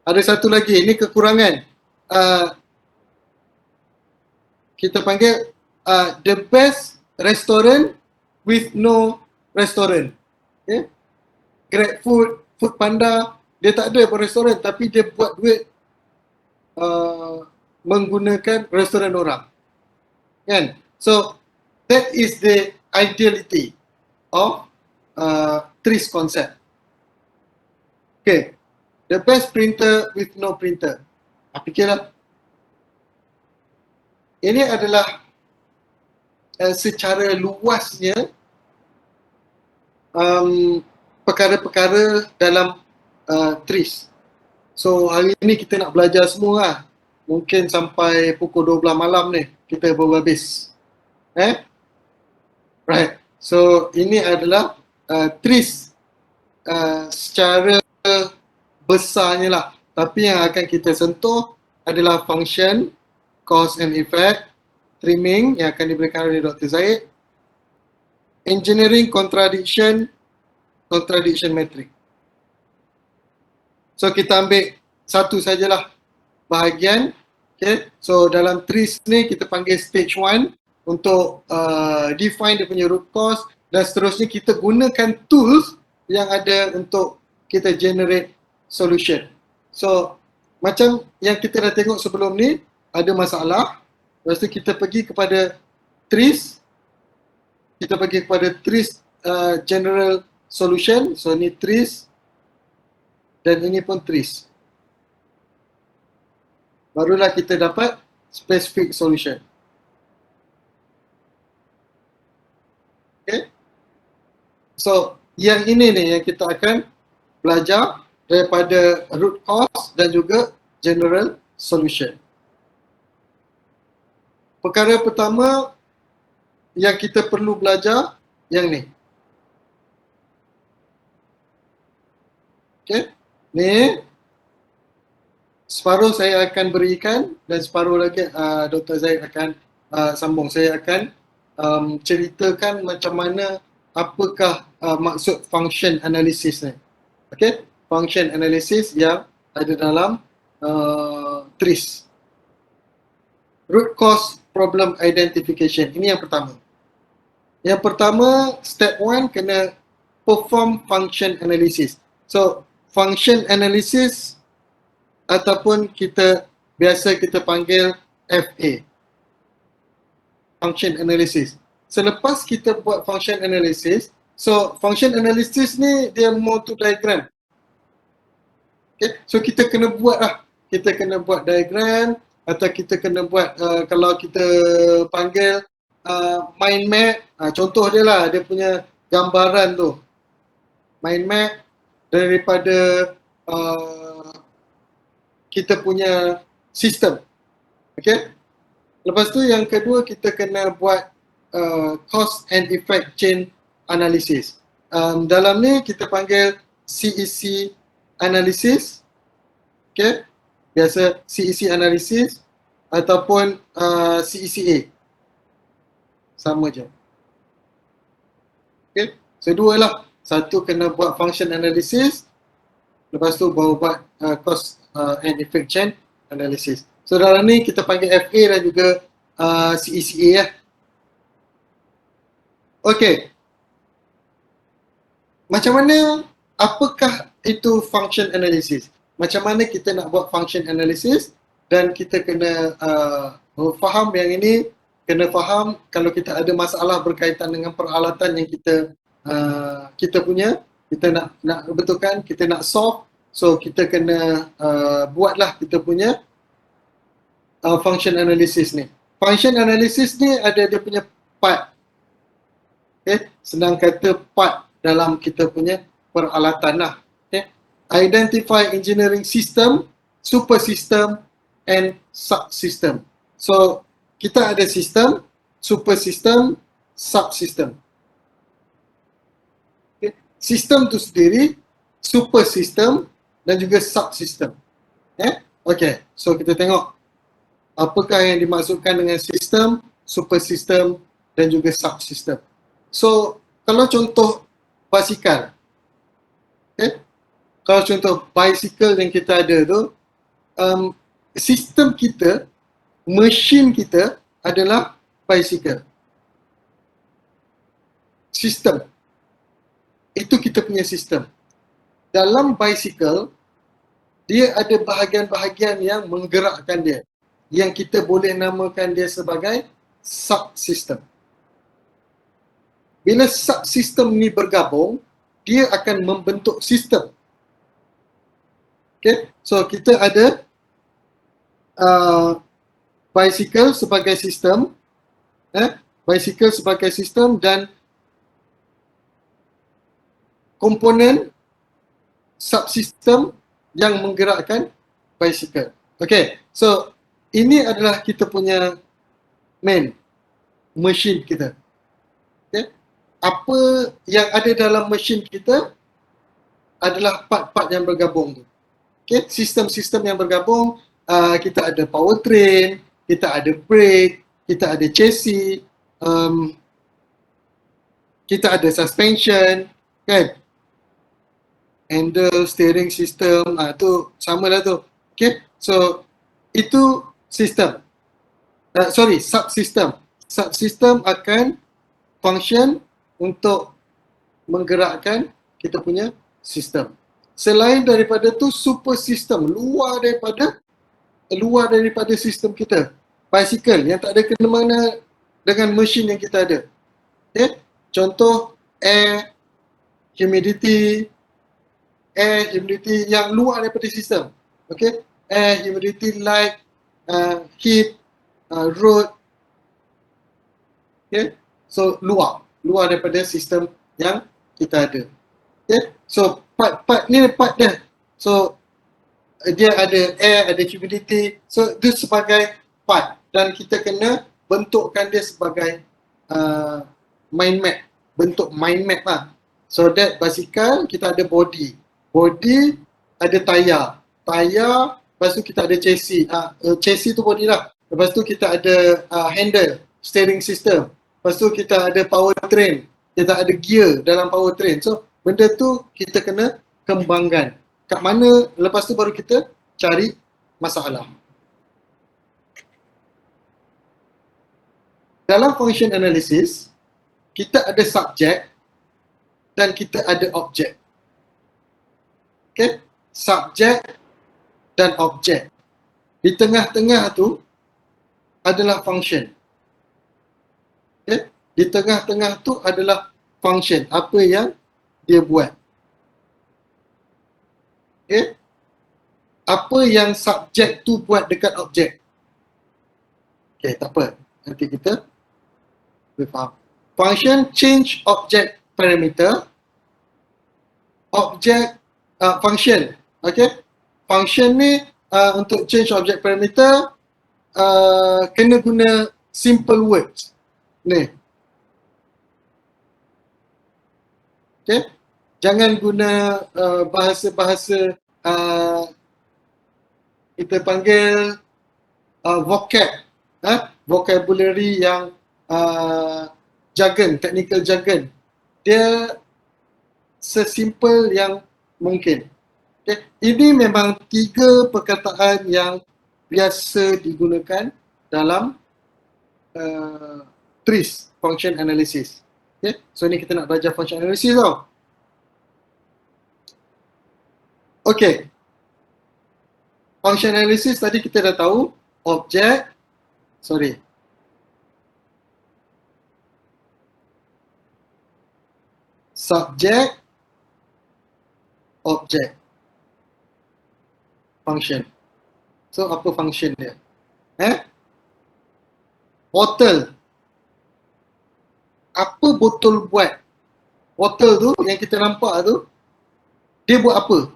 Ada satu lagi, ini kekurangan. Kita panggil the best restaurant with no restaurant. Okay? Grab Food, Food Panda, dia tak ada pun restoran, tapi dia buat duit menggunakan restoran orang, kan? So that is the ideality of TRIS concept. Okay, the best printer with no printer. Fikirlah, ini adalah secara luasnya perkara-perkara dalam TRIS. So hari ni kita nak belajar semua lah. Mungkin sampai pukul 12 malam ni kita baru habis. Right. So ini adalah TRIS secara besarnya lah. Tapi yang akan kita sentuh adalah function, cause and effect, trimming yang akan diberikan oleh Dr. Zaid, engineering contradiction metric. So kita ambil satu sajalah bahagian. Okay, so dalam TRIS ni kita panggil stage 1 untuk define dia punya root cause, dan seterusnya kita gunakan tools yang ada untuk kita generate solution. So macam yang kita dah tengok sebelum ni, ada masalah, lepas tu kita pergi kepada TRIS, kita pergi kepada TRIS general solution. So ni TRIS dan ini pun TRIS. Barulah kita dapat specific solution. Okay. So yang ini ni yang kita akan belajar daripada root cause dan juga general solution. Perkara pertama yang kita perlu belajar yang ni. Okay, ni separuh saya akan berikan dan separuh lagi Dr. Zaid akan sambung. Saya akan ceritakan macam mana, apakah maksud function analysis ni. Okay, function analysis yang ada dalam TRIS. Root cause problem identification, ini yang pertama. Yang pertama, step 1 kena perform function analysis. So function analysis ataupun biasa kita panggil FA, function analysis. Selepas kita buat function analysis, so function analysis ni dia motor diagram. Okay, so kita kena buat lah, kita kena buat diagram, atau kita kena buat kalau kita panggil mind map, contoh dia lah, dia punya gambaran tu, mind map daripada kita punya sistem. Okay, lepas tu yang kedua kita kena buat cause and effect chain analysis. Dalam ni kita panggil CEC analysis. Okay, biasa CEC analysis ataupun CECA, sama je. Okay, so dua lah, satu kena buat function analysis, lepas tu baru buat cause and effect chain analysis. So dalam ni kita panggil FA dan juga CECA lah. Okey. Macam mana, apakah itu function analysis? Macam mana kita nak buat function analysis, dan kita kena faham yang ini, kena faham kalau kita ada masalah berkaitan dengan peralatan yang kita punya, kita nak betulkan, kita nak solve, so kita kena buatlah kita punya function analysis ni. Function analysis ni ada dia punya part. Okay? Senang kata part dalam kita punya peralatan lah. Okay? Identify engineering system, super system and subsystem. So kita ada sistem, super system, subsystem. Okay? Sistem tu sendiri, super system dan juga subsystem. Okay, so kita tengok apakah yang dimaksudkan dengan sistem, super system dan juga subsystem. So kalau contoh basikal, kalau contoh bicycle yang kita ada tu, sistem kita, mesin kita adalah bicycle. Sistem. Itu kita punya sistem. Dalam bicycle, dia ada bahagian-bahagian yang menggerakkan dia, yang kita boleh namakan dia sebagai subsystem. Bila subsystem ni bergabung, dia akan membentuk sistem. Okay, so kita ada bicycle sebagai sistem, bicycle sebagai sistem dan komponen subsystem yang menggerakkan bicycle. Okay, so ini adalah kita punya main mesin kita. Okay, apa yang ada dalam mesin kita adalah part-part yang bergabung tu. Okay, sistem-sistem yang bergabung, kita ada powertrain, kita ada brake, kita ada chassis, kita ada suspension, kan? Handle, steering system, tu sama lah tu. Okay, so itu sistem. Subsystem. Subsystem akan function untuk menggerakkan kita punya sistem. Selain daripada tu, super system, luar daripada sistem kita. Bicycle yang tak ada kena-mengena dengan mesin yang kita ada. Okay? Contoh air, humidity yang luar daripada sistem. Okay? Air, humidity, light, heat, road. Okay? So luar daripada sistem yang kita ada. Okay? So part ni part dia. So dia ada air, ada humidity. So itu sebagai part, dan kita kena bentukkan dia sebagai mind map. Bentuk mind map lah. So that basikal kita ada body ada tayar, lepas tu kita ada chassis. Chassis tu body lah. Lepas tu kita ada handle, steering system. Lepas tu kita ada powertrain, kita ada gear dalam powertrain. So benda tu kita kena kembangkan. Kat mana, lepas tu baru kita cari masalah. Dalam function analysis, kita ada subjek dan kita ada objek. Okay? Subjek dan objek. Di tengah-tengah tu adalah function. Okay? Di tengah-tengah tu adalah function, apa yang dia buat. Okay? Apa yang subjek tu buat dekat objek. Okay, tak apa. Nanti kita faham. Function change object parameter. Function. Okay? Function ni untuk change object parameter kena guna simple words. Ni. Okay? Jangan guna bahasa-bahasa kita panggil vocab, vocabulary yang jargon, technical jargon. Dia sesimpel yang mungkin. Okay. Ini memang 3 perkataan yang biasa digunakan dalam TRIS, function analysis. Okay, so ni kita nak belajar function analysis tau. Okay, function analysis tadi kita dah tahu objek, subjek, objek, function. So apa function dia? Botol. Apa botol buat? Botol tu yang kita nampak tu, dia buat apa?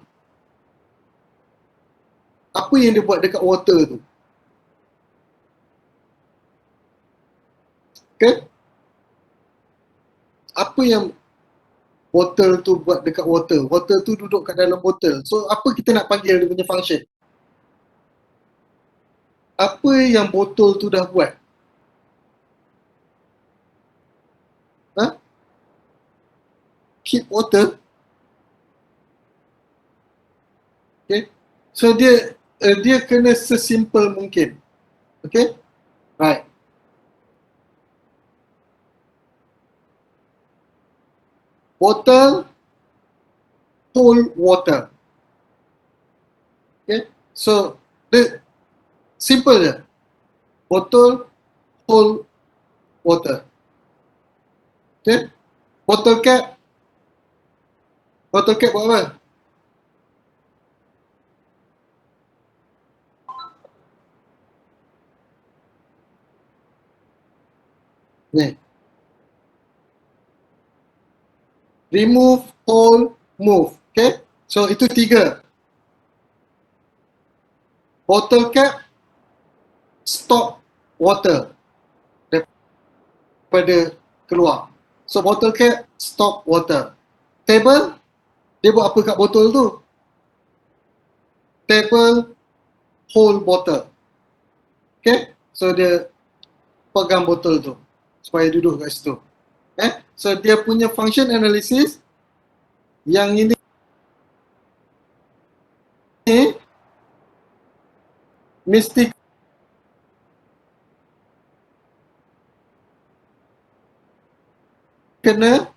Apa yang dia buat dekat water tu? Okay? Apa yang botol tu buat dekat water? Water tu duduk kat dalam botol. So apa kita nak panggil dia punya function? Apa yang botol tu dah buat? Keep water. Okay. So dia kena sesimpel mungkin. Okay. Right. Bottle hold water. Okay. So the simple je. Bottle hold water. Okay. Bottle cap buat apa? Ni. Remove, hold, move. Okay. So itu 3. Bottle cap stop water daripada keluar. So bottle cap stop water. Table, dia buat apa kat botol tu? Table hold bottle. Okay. So dia pegang botol tu supaya duduk kat situ. So dia punya function analysis yang ini mesti kena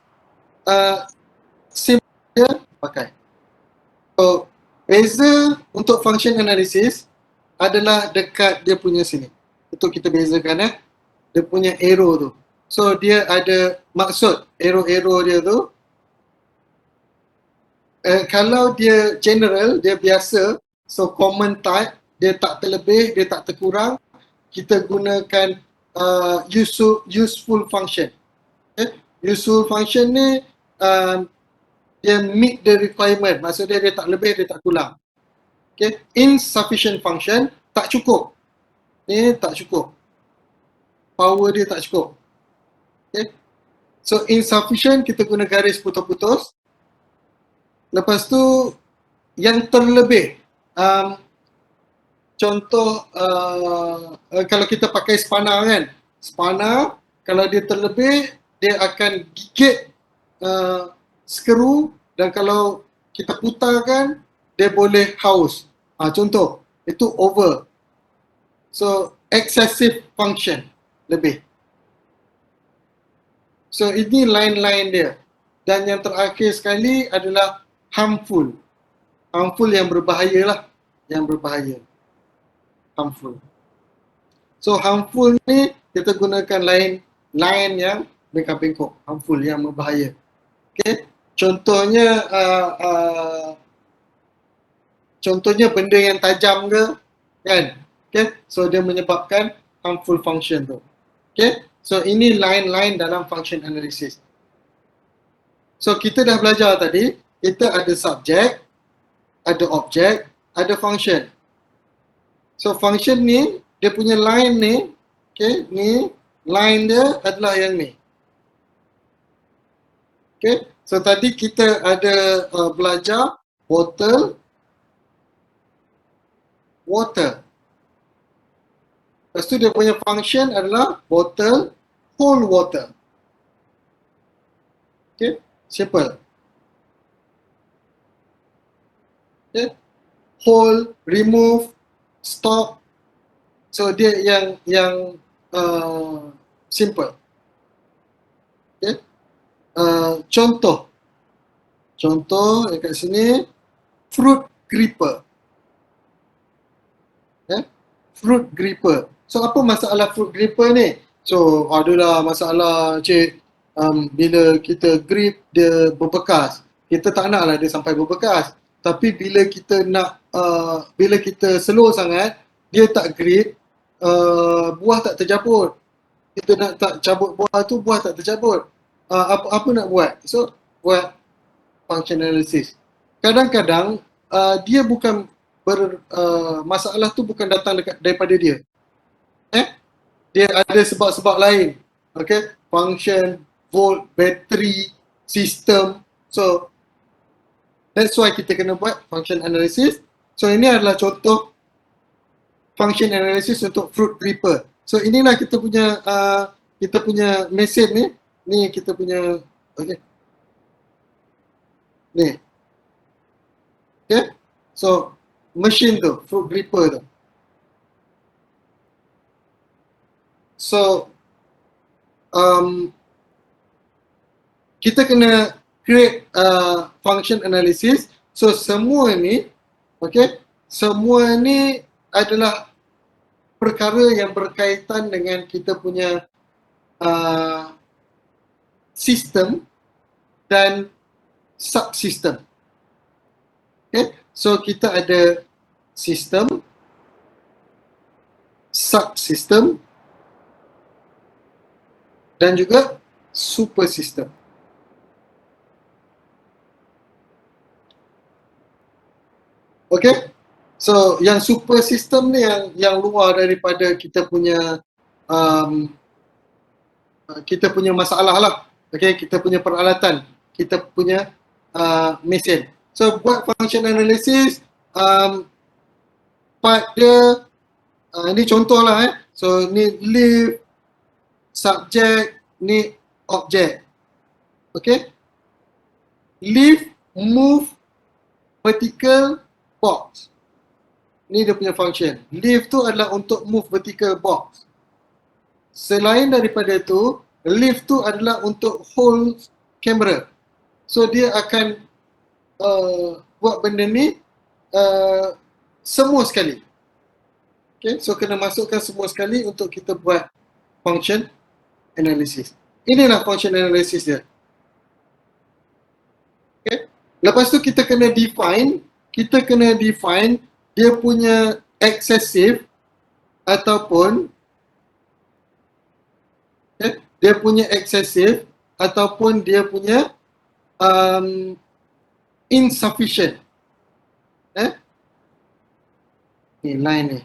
simple pakai. So beza untuk function analysis adalah dekat dia punya sini. Untuk kita bezakan dia punya arrow tu. So dia ada maksud arrow dia tu. Kalau dia general, dia biasa, so common type, dia tak terlebih, dia tak terkurang, kita gunakan useful function. Useful function ni dia meet the requirement, maksudnya dia tak lebih, dia tak kurang. Okay. Insufficient function tak cukup. Ni tak cukup. Power dia tak cukup. Okay. So insufficient kita guna garis putus-putus. Lepas tu yang terlebih, contoh kalau kita pakai spanner kan, spanner kalau dia terlebih dia akan gigit skru, dan kalau kita putarkan dia boleh haus. Contoh itu over. So excessive function lebih. So ini line-line dia. Dan yang terakhir sekali adalah harmful. Harmful yang berbahaya lah. Yang berbahaya. Harmful. So harmful ni kita gunakan line yang bengkak-bengkok. Harmful yang berbahaya. Okay. Contohnya benda yang tajam ke, kan? Okay. So dia menyebabkan harmful function tu. Okay. So ini line-line dalam function analysis. So kita dah belajar tadi, kita ada subjek, ada objek, ada function. So function ni, dia punya line ni, okay, ni line dia adalah yang ni. Okay, so tadi kita ada belajar bottle, water. Lepas tu dia punya function adalah bottle, hold water. Okay, simple. Okay, hold, remove, stop. So dia yang simple. Okay. contoh yang kat sini, fruit gripper. Fruit gripper. So apa masalah fruit gripper ni? So adalah masalah cik, bila kita grip dia berbekas. Kita tak nak lah dia sampai berbekas. Tapi bila kita nak, bila kita slow sangat, dia tak grip, buah tak terjabut. Kita nak tak cabut buah tu, buah tak terjabut. Apa nak buat? So buat function analysis. Kadang-kadang dia bukan masalah tu bukan datang daripada dia. Dia ada sebab-sebab lain. Okay, function, volt, battery, sistem. So that's why kita kena buat function analysis. So ini adalah contoh function analysis untuk fruit gripper. So inilah kita punya mesin ni. Ni kita punya, okay. Ni. Okay. So mesin tu, fruit gripper tu. So kita kena create function analysis. So semua ni, okay, semua ni adalah perkara yang berkaitan dengan kita punya sistem dan subsistem. Okay, so kita ada sistem, subsistem dan juga super system. Okay, so yang super system ni yang luar daripada kita punya masalah lah. Okay, kita punya peralatan, kita punya mesin. So buat function analysis, part dia, ni contoh lah So ni leaf, subject, ni object. Okay, leaf move vertical box. Ni dia punya function. Leaf tu adalah untuk move vertical box. Selain daripada tu, leaf tu adalah untuk hold kamera. So dia akan buat benda ni semua sekali. Okay, so kena masukkan semua sekali untuk kita buat function analysis. Inilah function analysis dia. Okay, lepas tu kita kena define dia punya excessive ataupun dia punya excessive ataupun dia punya insufficient. Ni line ni.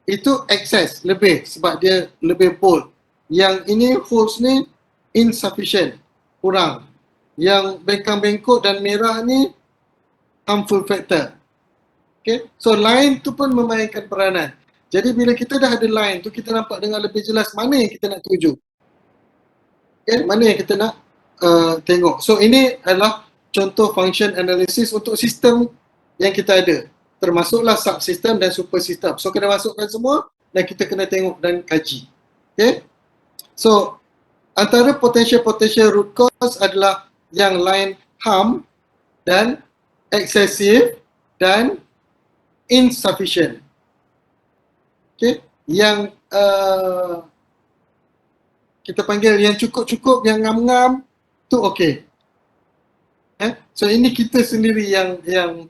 Itu excess, lebih, sebab dia lebih bold. Yang ini holes ni insufficient, kurang. Yang bengkang-bengkok dan merah ni harmful factor. Okay, so line tu pun memainkan peranan. Jadi bila kita dah ada line tu, kita nampak dengan lebih jelas mana yang kita nak tuju. Okay, mana yang kita nak tengok. So ini adalah contoh function analysis untuk sistem yang kita ada. Termasuklah subsystem dan super system. So kena masukkan semua dan kita kena tengok dan kaji. Okay, so antara potential root cause adalah yang line harm dan excessive dan insufficient. Okay, yang kita panggil yang cukup-cukup, yang ngam-ngam tu okey. So ini kita sendiri yang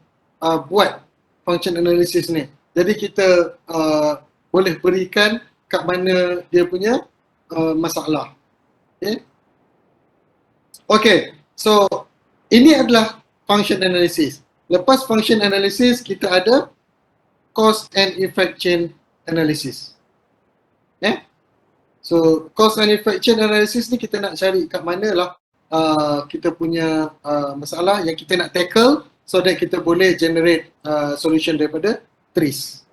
buat function analysis ni. Jadi kita boleh berikan kat mana dia punya masalah. Okay. Okay, so ini adalah function analysis. Lepas function analysis, kita ada cause and effect chain analysis. So cause and effect chain analysis ni kita nak cari kat mana lah kita punya masalah yang kita nak tackle, so that kita boleh generate solution daripada trees.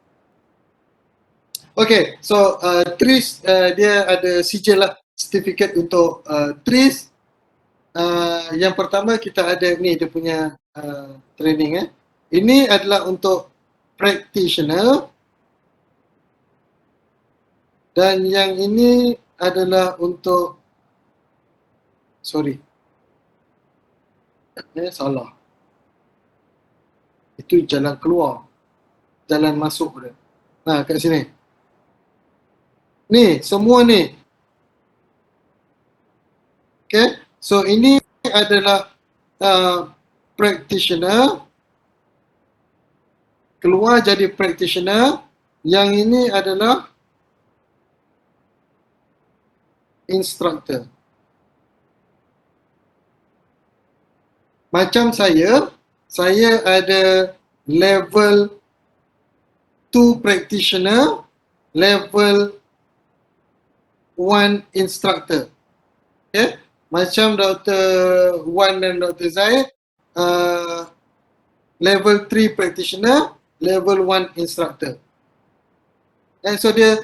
Okay, so trees dia ada sijil lah, certificate untuk trees. Yang pertama kita ada ni dia punya training. Ini adalah untuk practitioner. Dan yang ini adalah untuk, sorry, salah. Itu jalan keluar, jalan masuk dia. Nah, kat sini. Ni, semua ni. Okay, so ini adalah practitioner, keluar jadi practitioner. Yang ini adalah instructor. Macam saya ada level 2 practitioner, level 1 instructor. Okay, macam Dr. Wan dan Dr. Zaid, level 3 practitioner, level 1 instructor. And so dia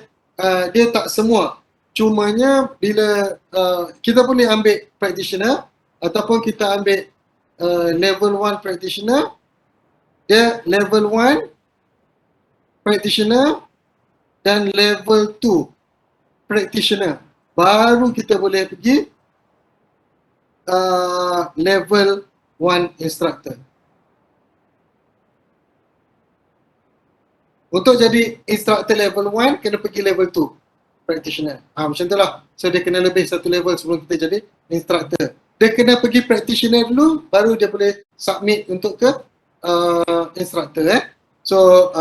tak semua. Cumanya bila kita boleh ambil practitioner ataupun kita ambil level 1 practitioner, dia level 1 practitioner dan level 2 practitioner. Baru kita boleh pergi level 1 instructor. Untuk jadi instructor level 1, kena pergi level 2 practitioner. Macam tu lah. So dia kena lebih satu level sebelum kita jadi instructor. Dia kena pergi practitioner dulu, baru dia boleh submit untuk ke instructor. So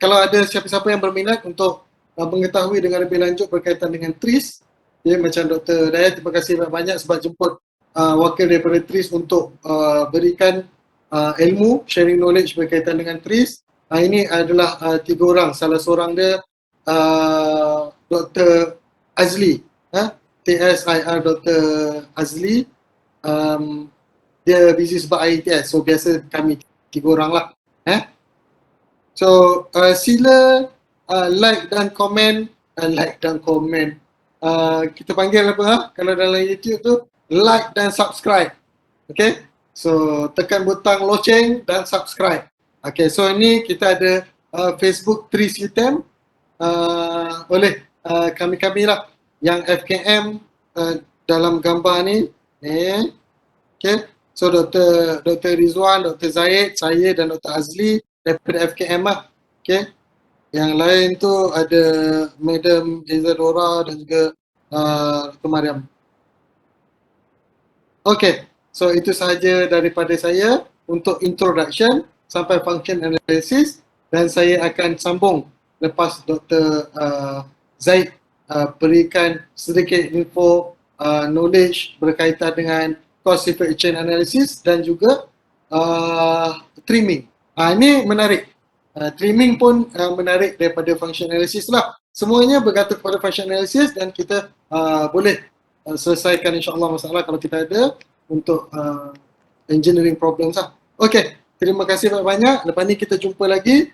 kalau ada siapa-siapa yang berminat untuk mengetahui dengan lebih lanjut berkaitan dengan TRIS, macam Dr. Dayat, terima kasih banyak sebab jemput wakil daripada TRIS untuk berikan ilmu, sharing knowledge berkaitan dengan TRIS. Ini adalah 3 orang. Salah seorang dia Dr. Azli, TSIR Dr. Azli. Dia busy sebab IELTS, so biasa kami 3 orang lah. So sila like dan komen. Kita panggil apa? Kalau dalam YouTube tu, like dan subscribe. Okay, so tekan butang loceng dan subscribe. Okay, so ini kita ada Facebook TRIS UTM, oleh kami-kami lah yang FKM dalam gambar ni. Okay, so Dr. Rizwan, Dr. Zaid, saya dan Dr. Azli daripada FKM lah. Okay, yang lain tu ada Madam Isadora dan juga Dr. Mariam. Okay, so itu sahaja daripada saya untuk introduction sampai function analysis, dan saya akan sambung lepas Dr. Zaid berikan sedikit info knowledge berkaitan dengan cost effect chain analysis dan juga trimming. Ini menarik. Trimming pun menarik daripada function analysis lah. Semuanya bergantung kepada function analysis, dan kita boleh selesaikan insyaAllah masalah kalau kita ada untuk engineering problems lah. Okay, terima kasih banyak-banyak. Lepas ni kita jumpa lagi.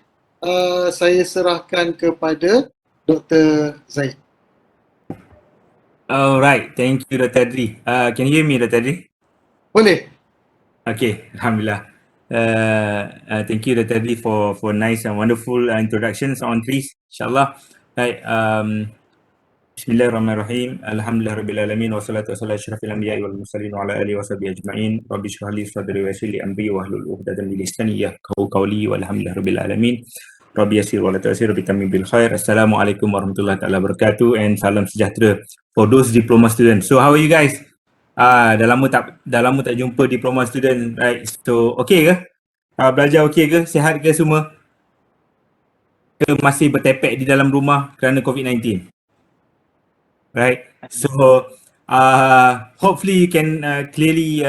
Saya serahkan kepada Dr. Zaid. Alright, thank you Dr. Adri. Can you hear me Dr. Adri? Boleh. Okay, Alhamdulillah. Thank you Dr. Adri for nice and wonderful introductions on TRIS, insyaAllah. Right, Bismillahirrahmanirrahim. Alhamdulillahirabbil wassalatu wassalamu ala asyrafil anbiya'i wal mursalin wa ala alihi washabihi ajma'in. Rabbi shrah li sadri wa yassir li amri wahlul 'uqdatam min lisani yafqahu qawli walhamdulillahirabbil alamin. Rabbi yassir wa la tu'sir, Rabbi tamim bil khair. Assalamualaikum warahmatullahi taala wabarakatuh, and salam sejahtera for those diploma students. So how are you guys? Dah lama tak jumpa diploma student, right? So okay ke? Belajar okay ke? Sihat ke semua? Ke masih bertepek di dalam rumah kerana COVID-19? Right. So hopefully you can clearly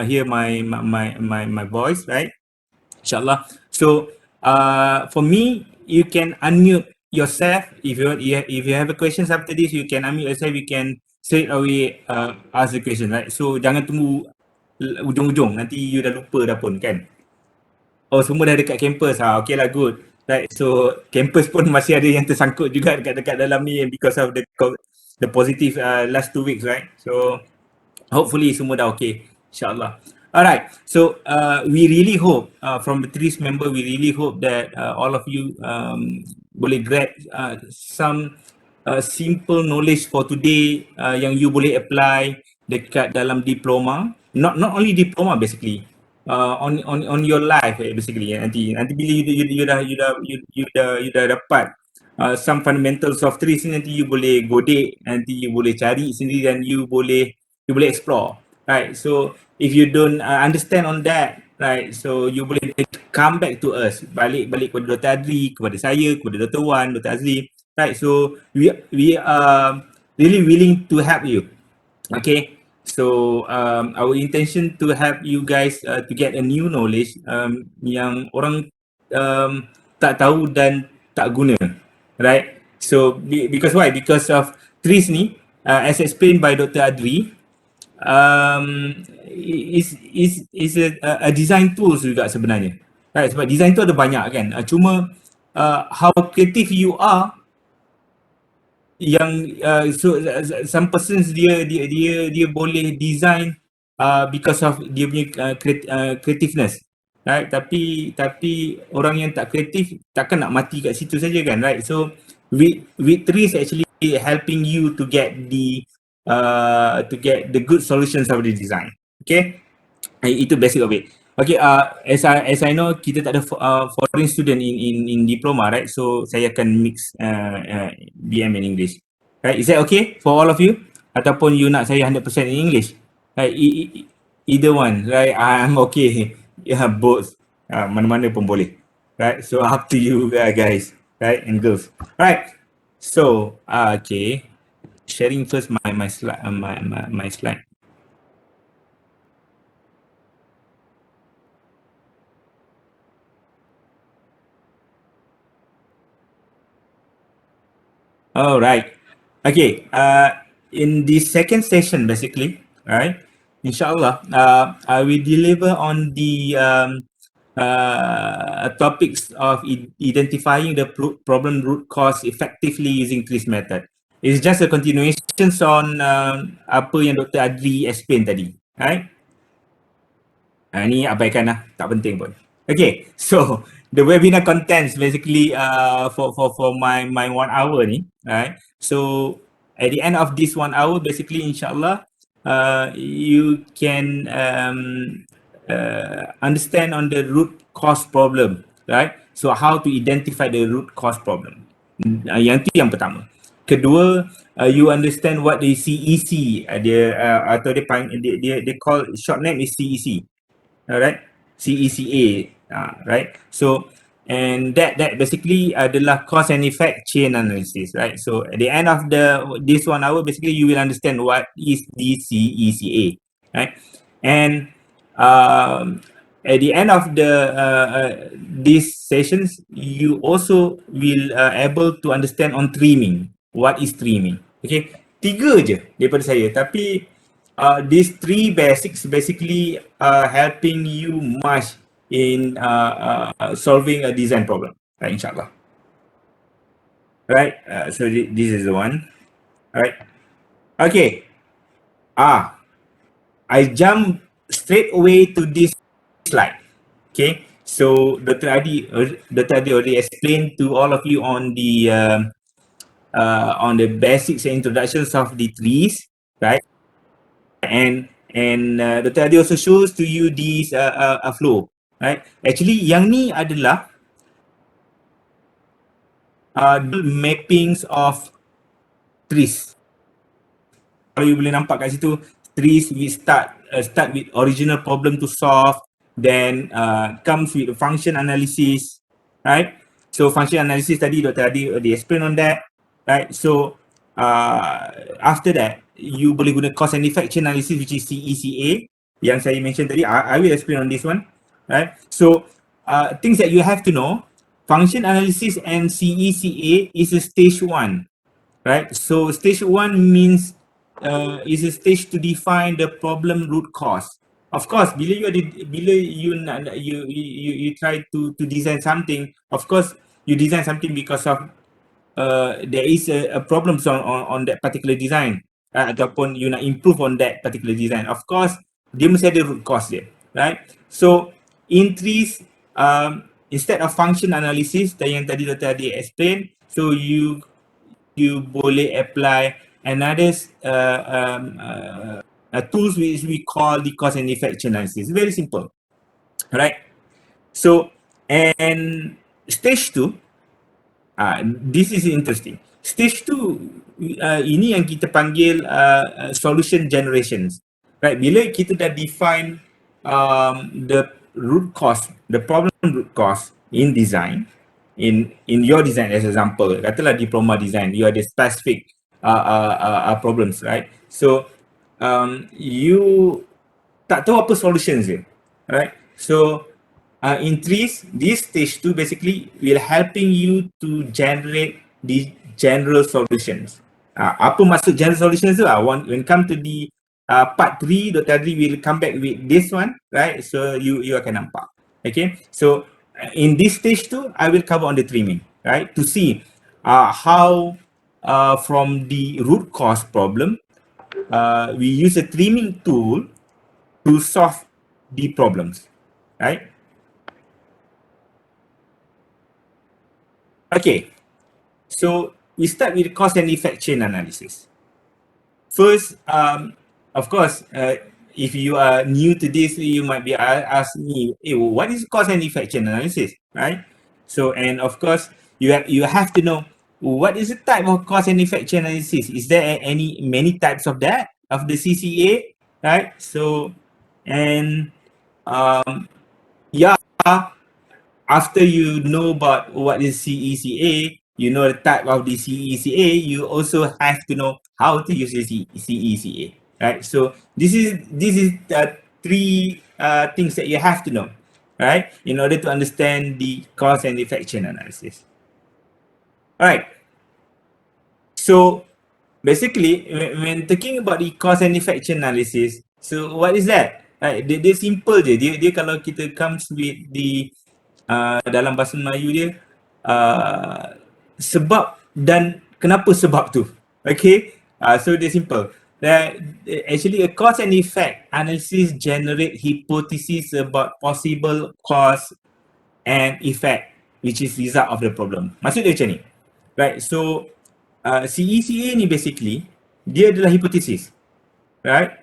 hear my voice, right? Inshallah. So for me, you can unmute yourself if you have a questions after this. You can unmute yourself. You can straight away ask the question, right? So jangan tunggu ujung-ujung, nanti you dah lupa dah pun kan. Oh, semua dah dekat campus. Okay lah, good. Right, so campus pun masih ada yang tersangkut juga dekat dalam ni because of the positive last 2 weeks, right? So hopefully semua dah okay, insyaAllah. Alright, so we really hope from the TRIS member, we really hope that all of you boleh grab some simple knowledge for today yang you boleh apply dekat dalam diploma, not only diploma basically, on your life basically. Nanti bila you dah dapat some fundamentals of trees ni, nanti you boleh godek, nanti you boleh cari sendiri dan you boleh explore, right? So if you don't understand on that, right, so you boleh come back to us, balik kepada Dr. Adri, kepada saya, kepada Dr. Wan, Dr. Azli, right? So we are really willing to help you. Okay, so our intention to help you guys to get a new knowledge yang orang tak tahu dan tak guna, right? So because why? Because of trees ni, as explained by Dr. Adri, is a design tools juga sebenarnya, right? Sebab design tu ada banyak kan, cuma how creative you are yang so some persons dia boleh design because of dia punya creativeness, right? Tapi orang yang tak kreatif takkan nak mati kat situ saja kan, right? So with trees actually helping you to get the good solutions of the design. Okay, itu basic of it. Okay, as I know kita tak ada foreign student in diploma, right? So saya akan mix BM and English. Right, is that okay for all of you? Ataupun you nak saya 100% in English? Right, either one, right? I'm okay. Yeah, both. Mana-mana pun boleh. Right, so up to you guys, right, and girls. Right, so okay, sharing first my slide, my slide. All right. Okay. In the second session, basically, right? Inshallah, I will deliver on the topics of identifying the problem root cause effectively using trees method. It's just a continuation on apa yang Dr. Adri explain tadi, right? Ni abaikan lah, tak penting pun. Okay, so the webinar contents basically for my 1 hour ni, right? So at the end of this 1 hour, basically inshallah, you can understand on the root cause problem, right? So how to identify the root cause problem. Yang tu yang pertama. Kedua, you understand what the CEC atau dia call short name is CEC. Alright, CECA, right? So, and that basically adalah cause and effect chain analysis, right? So at the end of this 1 hour, basically you will understand what is the CECA, right? And at the end of these sessions, you also will able to understand on trimming. What is trimming? Okay, 3 je daripada saya, tapi these 3 basics basically helping you much in solving a design problem, right? Inshallah. Right, so this is the one, right? Okay, I jump straight away to this slide. Okay, so Dr. Adi already explained to all of you on the basics and introductions of the trees, right? And Dr. Adi also shows to you this flow, right? Actually, yang ni adalah mappings of trees. Kalau you boleh nampak kat situ, trees we start with original problem to solve, then comes with function analysis, right? So function analysis tadi Dr. Adi already explain on that, right? So after that, you boleh guna cause and effect chain analysis, which is CECA yang saya mention tadi. I will explain on this one, right? So things that you have to know, function analysis and CECA is a stage 1, right? So stage 1 means is a stage to define the problem root cause. Of course, bila you try to design something, of course you design something because of there is a problem on that particular design, ataupun you nak improve on that particular design. Of course, dia mesti ada root cause dia, right? So in trees, instead of function analysis yang tadi Dr. Adi explain, so you you boleh apply another tools which we call the cause and effect analysis. Very simple, right? So, and stage 2, this is interesting. Stage 2 ini yang kita panggil solution generations, right? Bila kita dah define the root cause, the problem root cause in design, in your design as example, katalah diploma design, you ada specific problems, right? So you tak tahu apa solutions dia, right? So in this stage 2 basically will helping you to generate the general solutions. Apa maksud general solutions tu? When come to the part 3, Dr. Adri will come back with this one, right? So you akan nampak. Okay, so in this stage 2, I will cover on the trimming, right? To see how from the root cause problem, we use a trimming tool to solve the problems, right? Okay, so we start with cause and effect chain analysis. First, of course, if you are new to this, you might be asking me, hey, what is cause and effect chain analysis, right? So, and of course, you have to know what is the type of cause and effect chain analysis. Is there many types of that, of the CCA, right? So, and yeah, after you know about what is CECA, you know the type of the CECA, you also have to know how to use the CECA, right? So this is the 3 things that you have to know, right, in order to understand the cause and effect chain analysis. All right. So basically, when talking about the cause and effect chain analysis, so what is that? Right, dia simple je. Dia kalau kita comes with the dalam bahasa Melayu dia sebab dan kenapa sebab tu. Okay, so dia simple. That actually a cause and effect analysis generate hypothesis about possible cause and effect, which is result of the problem. Maksud dia macam ni, right? So CECA ni basically dia adalah hipotesis, right?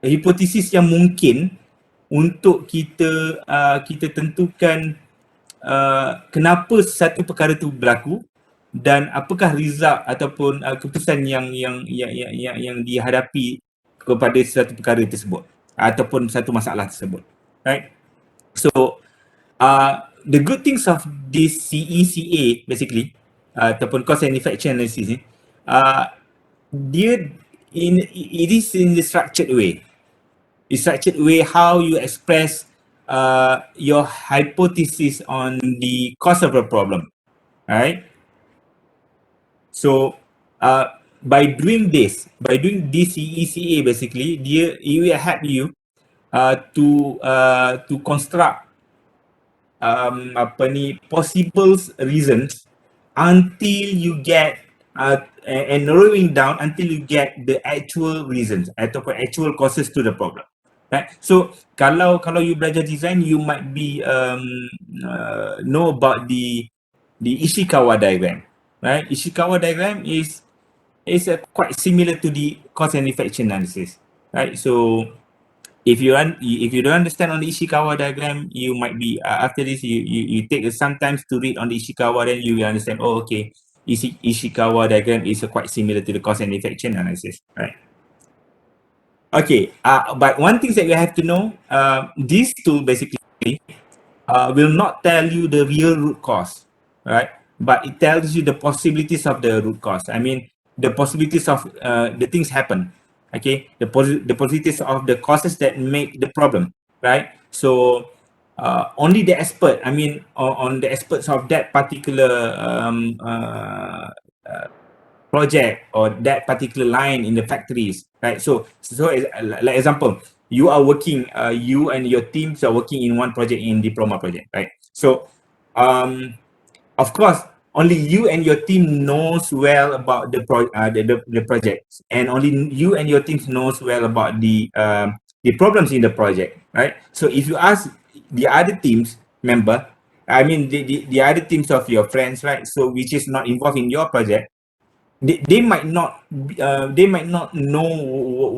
Hipotesis yang mungkin untuk kita tentukan kenapa satu perkara tu berlaku dan apakah result ataupun keputusan yang dihadapi kepada satu perkara tersebut ataupun satu masalah tersebut, right? So the good things of this CECA basically ataupun cause and effect analysis ni, it is in the structured way. The structured way how you express your hypothesis on the cause of a problem, right? So by doing this CECA basically, it will help you to construct possible reasons until you get and narrowing down until you get the actual reasons ataupun actual causes to the problem, right? So kalau you belajar design, you might be know about the Ishikawa diagram, right? Ishikawa diagram is quite similar to the cause and effect analysis, right? So if you don't understand on the Ishikawa diagram, you might be after this you take some time to read on the Ishikawa, then you will understand, oh okay, Ishikawa diagram is quite similar to the cause and effect analysis, right? Okay, but one thing that you have to know, this tool basically will not tell you the real root cause, right? But it tells you the possibilities of the root cause. I mean, the possibilities of the things happen. Okay, the possibilities of the causes that make the problem, right? So only the expert, I mean, on the experts of that particular project or that particular line in the factories, right? So like example, you are working, you and your teams are working in one project, in diploma project, right? So of course, only you and your team knows well about the project, and only you and your team knows well about the problems in the project, right? So if you ask the other teams member, I mean the other teams of your friends, right? So which is not involved in your project, they might not know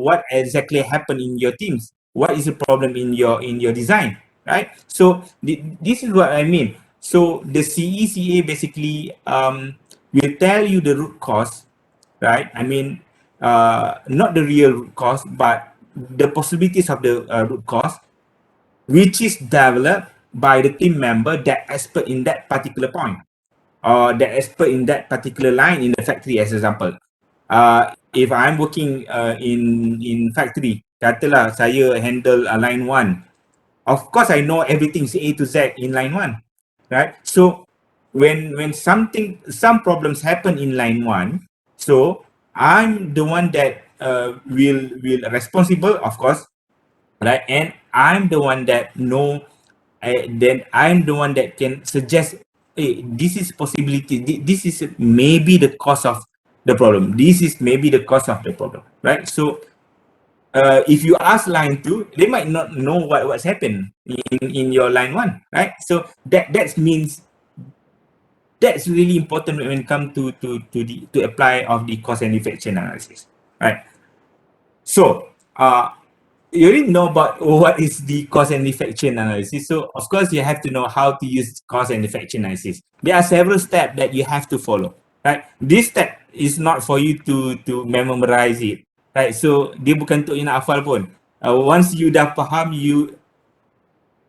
what exactly happened in your teams. What is the problem in your design, right? So this is what I mean. So the CECA basically will tell you the root cause, right? I mean, not the real root cause, but the possibilities of the root cause, which is developed by the team member that expert in that particular point, or the expert in that particular line in the factory, as example. If I'm working in factory, katalah saya handle line 1. Of course, I know everything A to Z in line 1, right? So when some problems happen in line 1, so I'm the one that will responsible, of course, right? And I'm the one that know, then I'm the one that can suggest, hey, this is possibility, this is maybe the cause of the problem, this is maybe the cause of the problem, right? So if you ask line 2, they might not know what's happened in your line 1, right? So that means that's really important when it comes to apply of the cause and effect chain analysis, right? So you already know about what is the cause and effect chain analysis. So of course you have to know how to use cause and effect chain analysis. There are several steps that you have to follow, right? This step is not for you to memorize it, right? So dia bukan untuk you nak hafal pun. Once you dah faham, you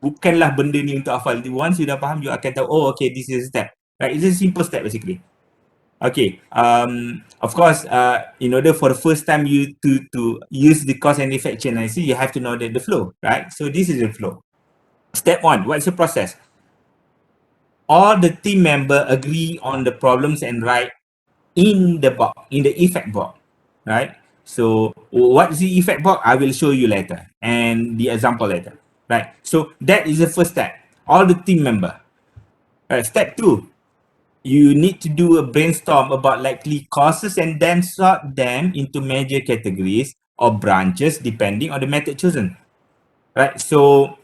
bukanlah benda ni untuk hafal. Once you dah faham, you akan tahu, oh okay, this is a step, right? It's a simple step basically. Okay, of course, in order for the first time you to use the cause and effect chain analysis, you have to know the flow, right? So this is the flow. Step 1, what's the process? All the team member agree on the problems and write in the box, in the effect box, right? So what is the effect box? I will show you later, and the example later, right? So that is the first step. All the team member. Step 2, you need to do a brainstorm about likely causes and then sort them into major categories or branches depending on the method chosen, right? So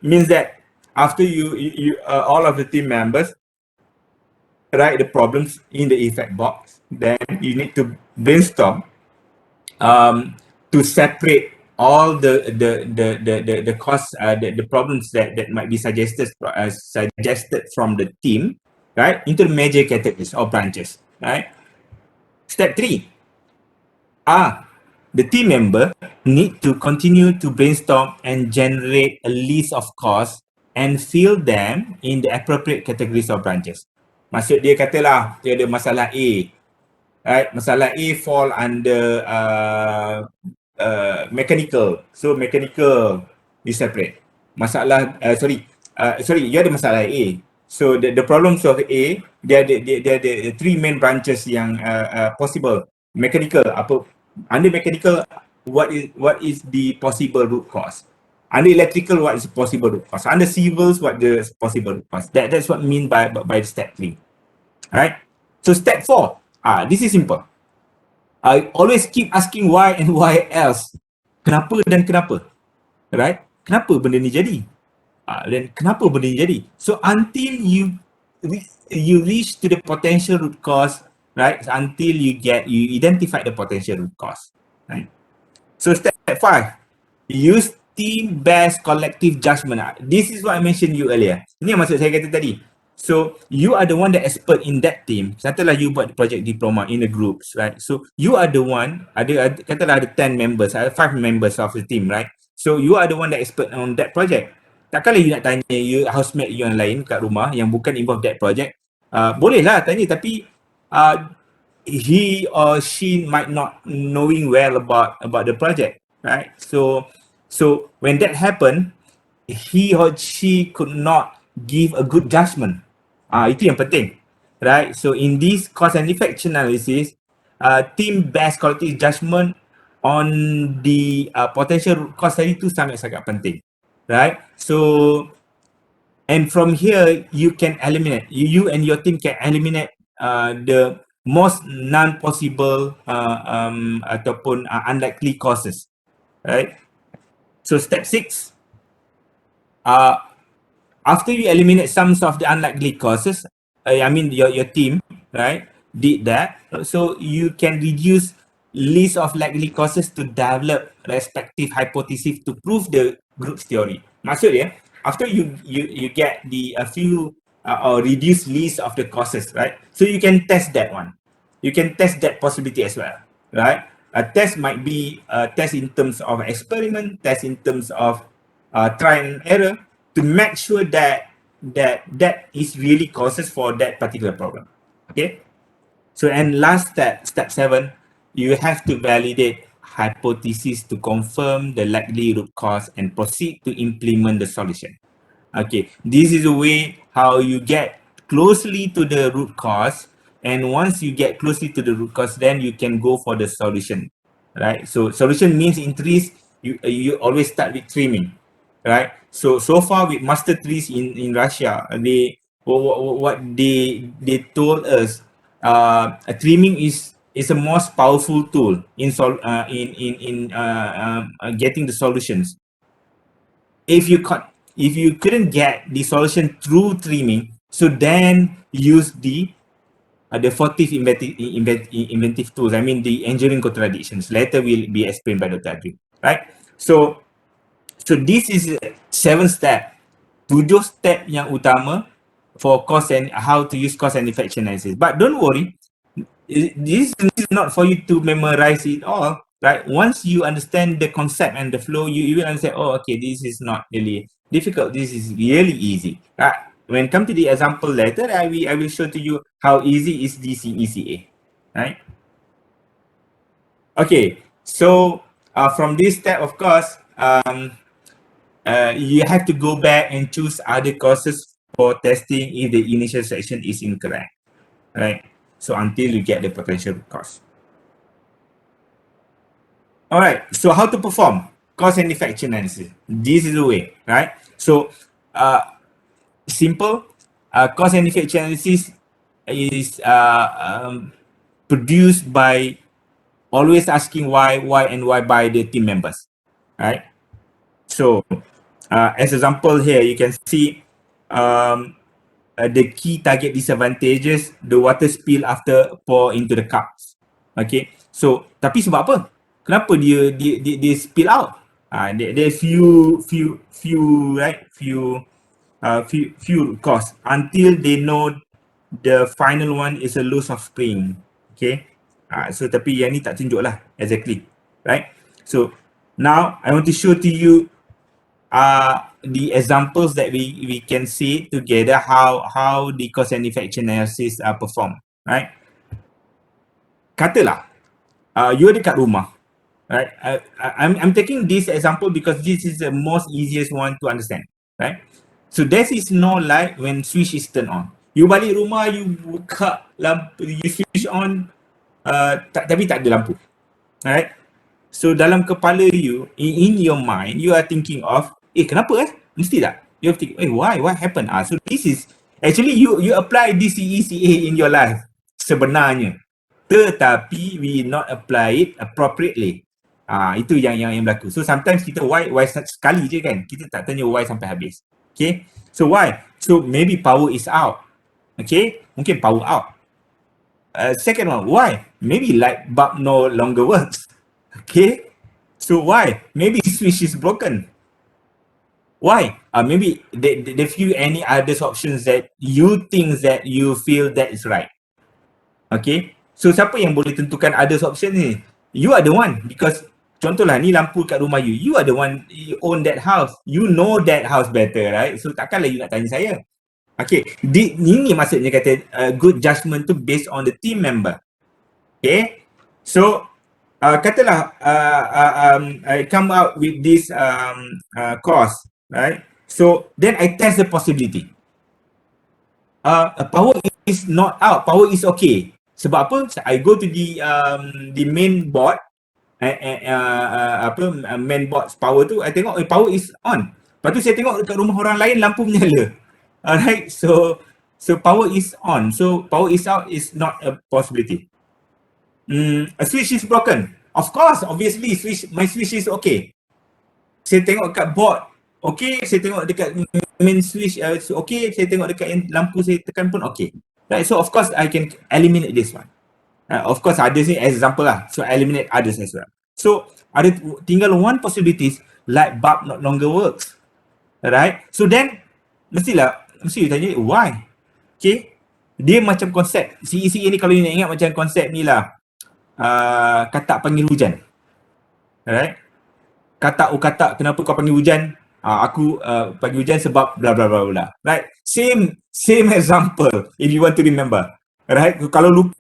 means that after you all of the team members write the problems in the effect box, then you need to brainstorm to separate all the costs, the problems that might be suggested from the team, right, into the major categories or branches, right? Step 3, the team member need to continue to brainstorm and generate a list of costs and fill them in the appropriate categories or branches. Maksud dia katalah dia ada masalah A, right? Masalah A fall under mechanical. So mechanical is separate. Masalah you ada masalah A. So the problems of A, dia ada 3 main branches yang possible. Mechanical, apa under mechanical, what is the possible root cause? Under electrical, what is the possible root cause? Under civils, what the possible root cause? That's what mean by step 3. Right? So step 4, this is simple. I always keep asking why and why else. Kenapa dan kenapa? Right? Kenapa benda ni jadi? Dan kenapa benda ni jadi? So until you reach to the potential root cause, right? Until you identify the potential root cause, right? So step 5, use team-based collective judgment. This is what I mentioned you earlier. Ini yang maksud saya kata tadi. So you are the one that expert in that team. Katalah you buat project diploma in the groups, right? So you are the one, katalah ada 10 members, ada 5 members of the team, right? So you are the one that expert on that project. Takkanlah you nak tanya you housemate you yang lain kat rumah yang bukan involved that project. Bolehlah tanya, tapi he or she might not knowing well about the project, right? So when that happened, he or she could not give a good judgment. Itu yang penting, right? So in this cause and effect analysis, team-based collective judgment on the potential root cause tadi itu sangat-sangat penting, right? So and from here you can eliminate, you and your team can eliminate the most non-possible ataupun unlikely causes, right? So step 6, after you eliminate some of the unlikely causes, I mean your team, right? did that, so you can reduce list of likely causes to develop respective hypothesis to prove the group's theory. Maksudnya, after you get the a few or reduce list of the causes, right? So you can test that one. You can test that possibility as well, right? A test might be a test in terms of experiment, test in terms of try and error to make sure that that is really causes for that particular problem. Okay. So and last step 7, you have to validate hypothesis to confirm the likely root cause and proceed to implement the solution. Okay, this is a way how you get closely to the root cause, and once you get closely to the root cause, then you can go for the solution, right? So solution means in trees, you always start with trimming, right? So far with master trees in Russia, they what they told us, a trimming is a most powerful tool in getting the solutions. If you couldn't get the solution through trimming, so then use the fortive inventive tools. I mean the engineering contradictions. Later will be explained by Dr. Adri, right? So this is 7 step, 7 step yang utama for cause and how to use cause and effect analysis. But don't worry, this is not for you to memorize it all, right? Once you understand the concept and the flow, you will understand, oh, okay, this is not really difficult. This is really easy, right? When come to the example later, I will show to you how easy is DCECA, right? Okay, so from this step, of course, you have to go back and choose other courses for testing if the initial section is incorrect, right? So until you get the potential cause. All right, so how to perform cause and effect analysis? This is the way, right? So simple, cause and effect analysis is produced by always asking why, and why by the team members, right? So as example here, you can see the key target disadvantages, the water spill after pour into the cups. Okay, so tapi sebab apa? Kenapa dia spill out? There's few cause until they know the final one is a loss of spring. Okay, so tapi yang ni tak tunjuk lah exactly, right? So now I want to show to you the examples that we can see together how the cause and effect analysis are performed, right? Katalah you ada kat rumah, right? I'm taking this example because this is the most easiest one to understand, right? So there is no light when switch is turned on. You balik rumah, you buka lampu, you switch on, tapi tak ada lampu, right? So dalam kepala you, in your mind, you are thinking of, kenapa Mesti tak? You have to think, why? What happened? So this is, actually you apply DCECA in your life sebenarnya. Tetapi we not apply it appropriately. Itu yang berlaku. So sometimes kita why sekali je kan. Kita tak tanya why sampai habis. Okay. So why? So maybe power is out. Okay. Mungkin power out. Second one, why? Maybe light bulb no longer works. Okay. So why? Maybe switch is broken. Why? Maybe they few any other options that you think that you feel that is right. Okay. So siapa yang boleh tentukan other option ni? You are the one, because contohlah ni lampu kat rumah you. You are the one, you own that house. You know that house better, right? So takkanlah you nak tanya saya. Okay. Ini maksudnya kata good judgment tu based on the team member. Okay. So katalah I come out with this course, right? So then I test the possibility. Power is not out, power is okay. Sebab apa? I go to the main board, main board power tu, I tengok power is on. Lepas tu saya tengok dekat rumah orang lain lampu menyala. Alright, so power is on. So power is out is not a possibility. A switch is broken. Of course, obviously my switch is okay. Saya tengok kat board, okay. Saya tengok dekat main switch, okay. Saya tengok dekat lampu saya tekan pun okay. right? So of course I can eliminate this one. Of course others ni example lah, so eliminate others as well. So ada tinggal one possibilities, light bulb not longer works, right? So then mesti you tanya why. Okay, dia macam konsep CE ni, kalau you nak ingat macam konsep ni lah, katak panggil hujan, right? Katak kenapa kau panggil hujan? Aku panggil hujan sebab bla bla bla bla, right? Same example if you want to remember, right? Kalau lupa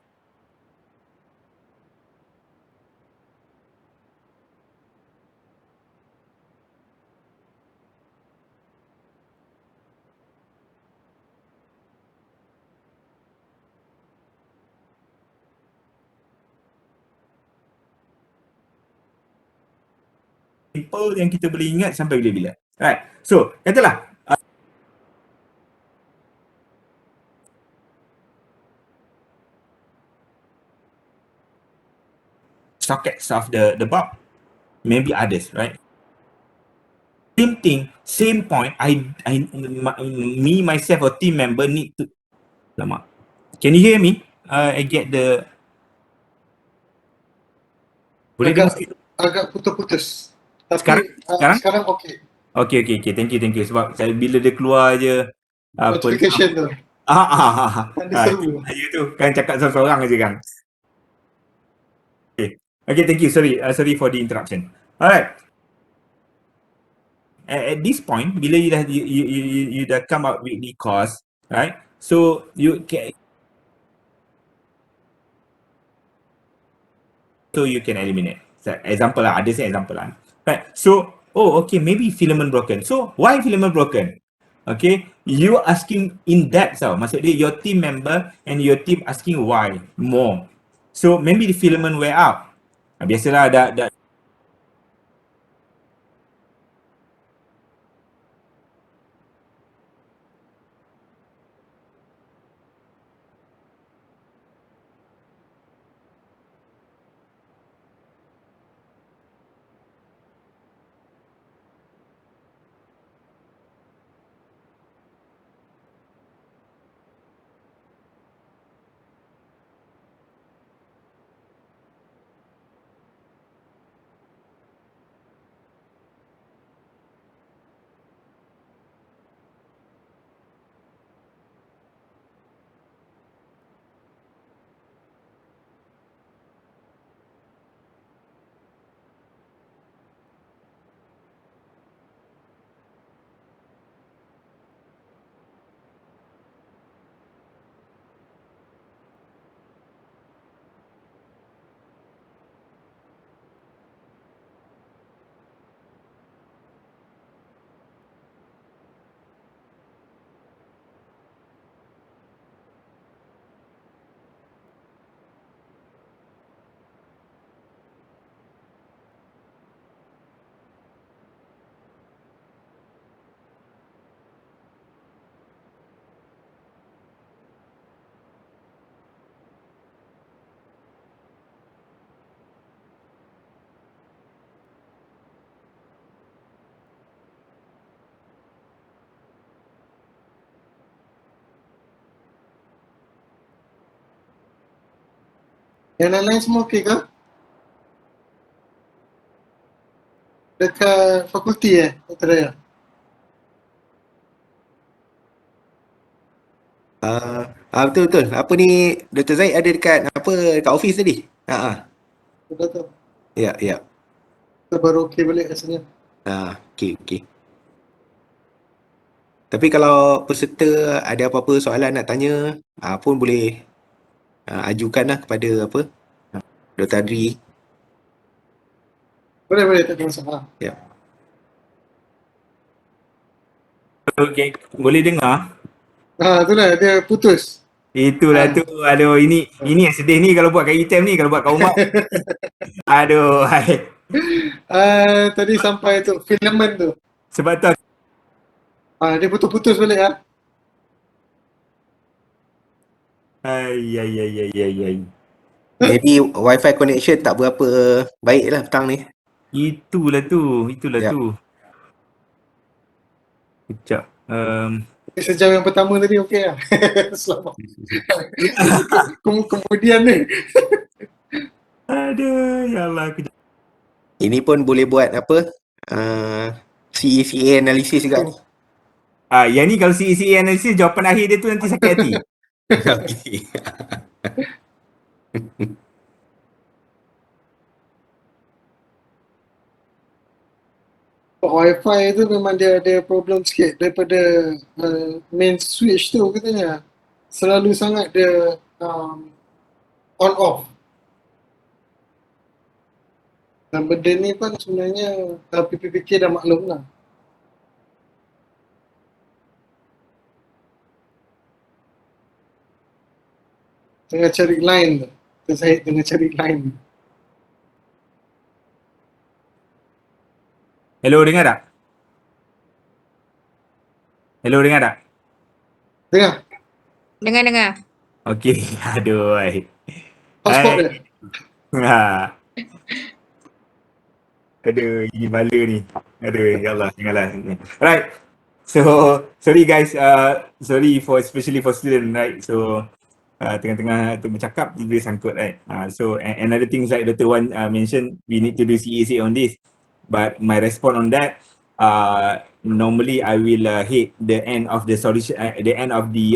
simple yang kita boleh ingat sampai bila-bila. Right. So, katalah sockets of the bulb, maybe others, right? Same thing, same point. Me myself or team member need to. Lama. Can you hear me? I get the. Boleh dengar sikit? Agak putus-putus. Tapi Sekarang? okey. Okay. Thank you. Sebab saya bila dia keluar je Notification tu. Ada seru. You tu kan cakap seorang-seorang je kan. Okay, thank you. Sorry for the interruption. Alright. At this point, bila you dah come up with the course, right? So you can eliminate. So, example lah, ada example lah. Right. So, okay, maybe filament broken. So, why filament broken? Okay, you asking in depth tau. Maksudnya your team member and your team asking why more. So, maybe the filament wear out. Biasalah ada Yang lain-lain semua okey ke? Dekat fakulti Dr. Raya? Betul. Apa ni Dr. Zaid ada dekat office tadi? Betul tu. Ya. Kita baru okey balik rasanya. Okey. Tapi kalau peserta ada apa-apa soalan nak tanya, pun boleh ajukanlah kepada Dr. Adri. Boleh, tak ada masalah. Ya. okay, boleh dengar? Itulah dia putus. Itulah tu. Aduh, ini yang sedih ni kalau buat kat item ni, kalau buat kat rumah. Aduh, hai. Tadi sampai tu filament tu. Sebab tu Dia putus-putus balik Ai. Jadi wifi connection tak berapa baik lah petang ni. Itulah tu. Ya. Sekejap. Sejam yang pertama tadi okey lah. Selamat. Kemudian ni. Aduh, ya Allah. Aku... Ini pun boleh buat apa? CECA analysis juga ni. yang ni kalau CECA analysis, jawapan akhir dia tu nanti sakit hati. Okey. Wi-Fi tu memang dia ada problem sikit daripada main switch tu katanya. Selalu sangat dia on off. Dan benda ni pun sebenarnya PPPK dah maklum lah. Tengah cari line tu. Saya tengah cari line. Hello, dengar tak? Hello, dengar tak? Dengar? Dengar. Okey, aduh. Hotspot Hai. dia. Ha. Aduh, ini bala ni. Aduh, ya Allah, janganlah. Right. So, sorry guys, sorry for especially for student, right? So, tengah-tengah tu bercakap, dia sangkut, right? So, another thing like Dr. Wan mentioned, we need to do CEC on this. But my response on that, normally I will hit the end of the solution, the end of the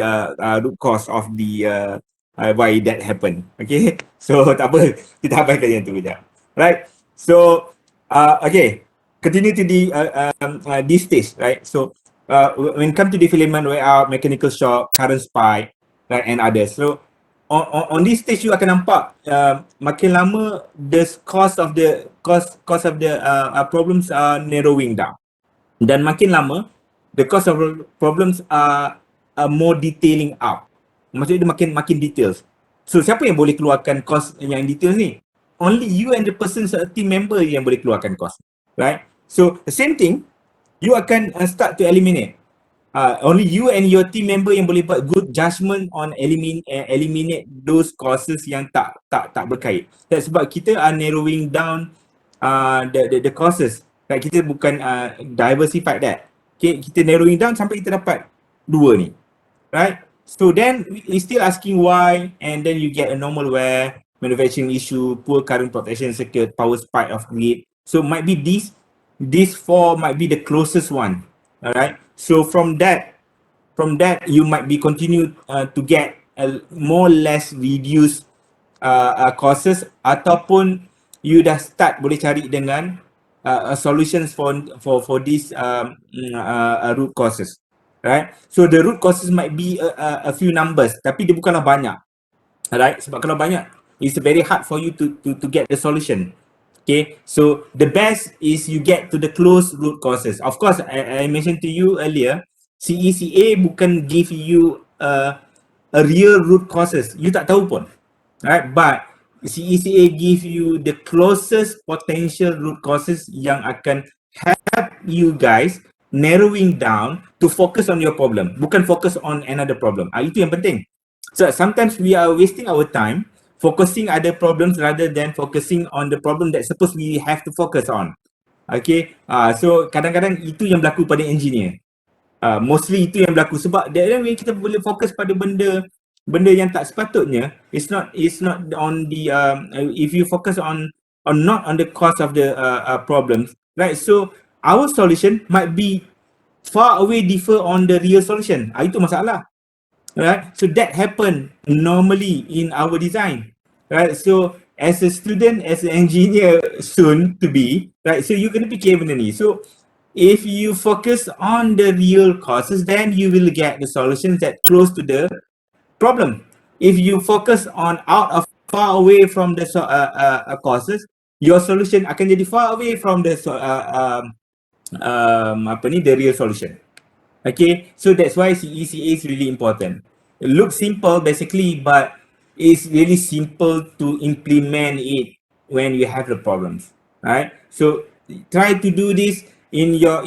root cause of the why that happened. Okay, so tak apa, kita abaikan yang tu kejap. Right, so okay, continue to the this stage, right? So when it comes to the filament wear out, mechanical shock, current spike, right, and others. So on this stage you akan nampak makin lama the cost of the problems are narrowing down, dan makin lama the cost of problems are more detailing out. Maksudnya dia makin details. So siapa yang boleh keluarkan cost yang details ni? Only you and the person team member yang boleh keluarkan cost, right? So the same thing, you akan start to eliminate. Only you and your team member yang boleh buat good judgement on eliminate those courses yang tak berkait. That's sebab kita are narrowing down the courses. Like kita bukan diversify that. Okay, kita narrowing down sampai kita dapat dua ni, right? So then we still asking why, and then you get a normal wear, manufacturing issue, poor current protection circuit, power spike of grid. So might be these four might be the closest one. Alright. So from that you might be continue to get a more less reduced courses, ataupun you dah start boleh cari dengan solutions for these root causes, right? So the root causes might be a few numbers, tapi dia bukanlah banyak, right? Sebab kalau banyak, it's very hard for you to get the solution. Okay, so the best is you get to the close root causes. Of course, I mentioned to you earlier, CECA bukan give you a real root causes. You tak tahu pun, right? But CECA give you the closest potential root causes yang akan help you guys narrowing down to focus on your problem, bukan focus on another problem. Itu yang penting. So sometimes we are wasting our time focusing other problems rather than focusing on the problem that suppose we have to focus on. Okay, so kadang-kadang itu yang berlaku pada engineer. Mostly itu yang berlaku sebab then kita boleh fokus pada benda yang tak sepatutnya. It's not on the if you focus on not on the cause of the problems, right? So our solution might be far away differ on the real solution. Itu masalah. Right, so that happen normally in our design, right? So as a student, as an engineer soon to be, right, so you're going to be given any. So if you focus on the real causes, then you will get the solutions that close to the problem. If you focus on out of far away from the causes, your solution akan jadi far away from the the real solution. Okay, so that's why CECA is really important. It looks simple basically, but it's really simple to implement it when you have the problems, right? So try to do this in your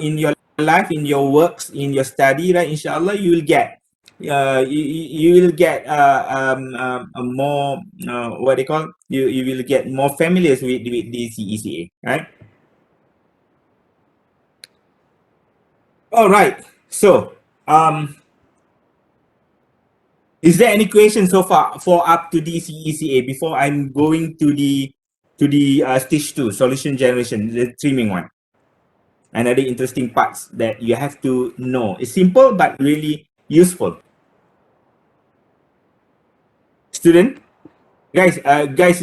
life, in your works, in your study, right? Inshallah, you will get you will get a more what they call, you will get more familiar with the CECA, right? All right. So Is there any question so far for up to the CECA before I'm going to the stage 2 solution generation, the trimming one? Another interesting parts that you have to know. It's simple but really useful. Student, guys,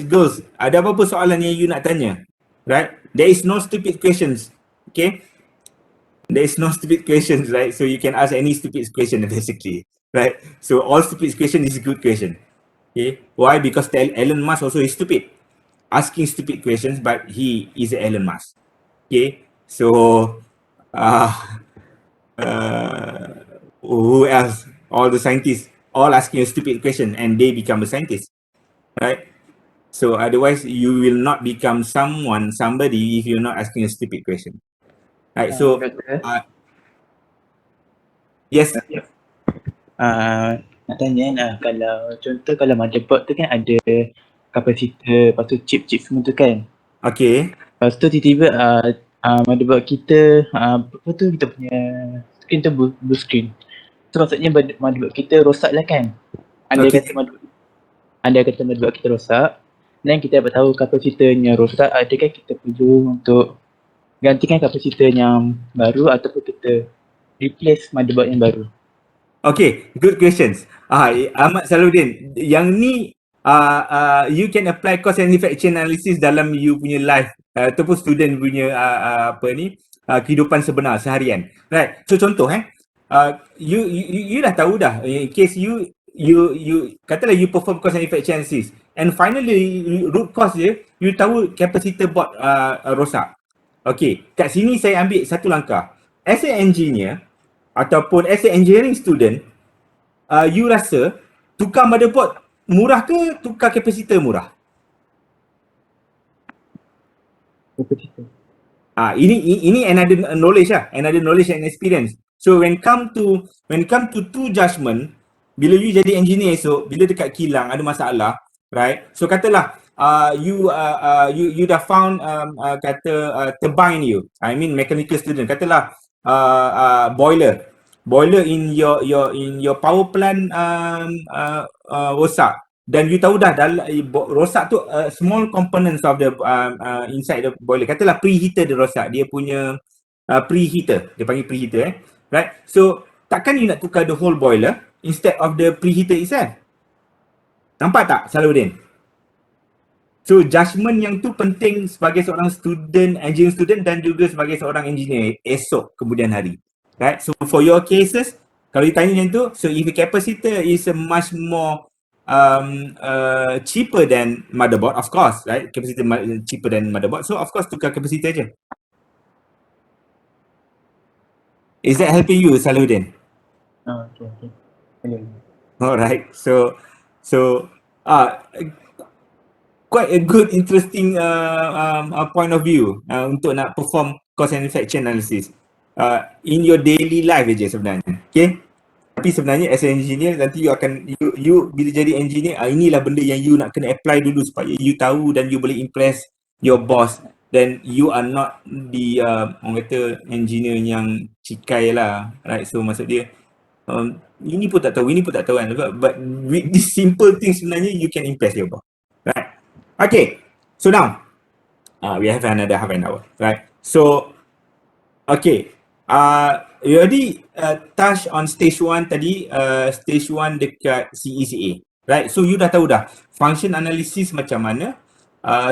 girls, ada apa-apa soalan yang you nak tanya? Right? There is no stupid questions. Okay? There is no stupid questions, right? So you can ask any stupid question basically, right? So all stupid question is a good question. Okay, why? Because Elon Musk also is stupid, asking stupid questions, but he is Elon Musk. Okay, so uh, who else? All the scientists all asking a stupid question, and they become a scientist, right? So otherwise, you will not become somebody if you're not asking a stupid question, right? So Doktor, yes, nak tanya lah, kalau motherboard tu kan ada kapasitor, lepas tu chip semua tu kan. okay. Lepas tu tiba-tiba motherboard kita, apa tu kita punya screen tu blue screen. So maksudnya motherboard kita rosak lah kan. Andai Okay. kata motherboard kita rosak, dan kita dapat tahu kapasitornya rosak, adakah kita perlu untuk gantikan kapasitor yang baru ataupun kita replace motherboard yang baru? Okay, good questions. Ahmad Salahuddin, yang ni you can apply cost and effect analysis dalam you punya life ataupun student punya kehidupan sebenar seharian. Right. So contoh you dah tahu dah, in case you katalah you perform cost and effect analysis and finally root cause dia you tahu capacitor board rosak. Okay, kat sini saya ambil satu langkah. As an engineer ataupun as an engineering student, you rasa tukar motherboard murah ke tukar kapasitor murah? Kapasitor. Ini another knowledge and experience. So when come to two judgment, bila you jadi engineer esok, bila dekat kilang ada masalah, right? So katalah you dah found turbine you. I mean mechanical student. Katalah boiler in your power plant rosak, dan you tahu dah rosak tu small components of the inside the boiler. Katalah preheater dia rosak, dia punya preheater, dia panggil preheater right? So takkan you nak tukar the whole boiler instead of the preheater itself? Nampak tak Salahuddin? So judgement yang tu penting sebagai seorang student, engineering student, dan juga sebagai seorang engineer esok kemudian hari. Right? So for your cases, kalau ditanya macam tu, so if the capacitor is a much more cheaper than motherboard, of course, right? Capacitor cheaper than motherboard, so of course tukar capacitor je. Is that helping you, Salahuddin? Okay. Boleh. Alright, so quite a good interesting point of view untuk nak perform cost and effect analysis in your daily life je sebenarnya. Okay, tapi sebenarnya as an engineer nanti you bila jadi engineer, inilah benda yang you nak kena apply dulu supaya you tahu dan you boleh impress your boss. Then you are not the orang kata engineer yang cikai lah, right? So maksud dia ini pun tak tahu kan, but with this simple thing sebenarnya you can impress your boss, right? Okay, so now we have another half an hour, right? So okay, you already touch on stage 1 tadi, stage 1 dekat CECA, right? So you dah tahu dah function analysis macam mana,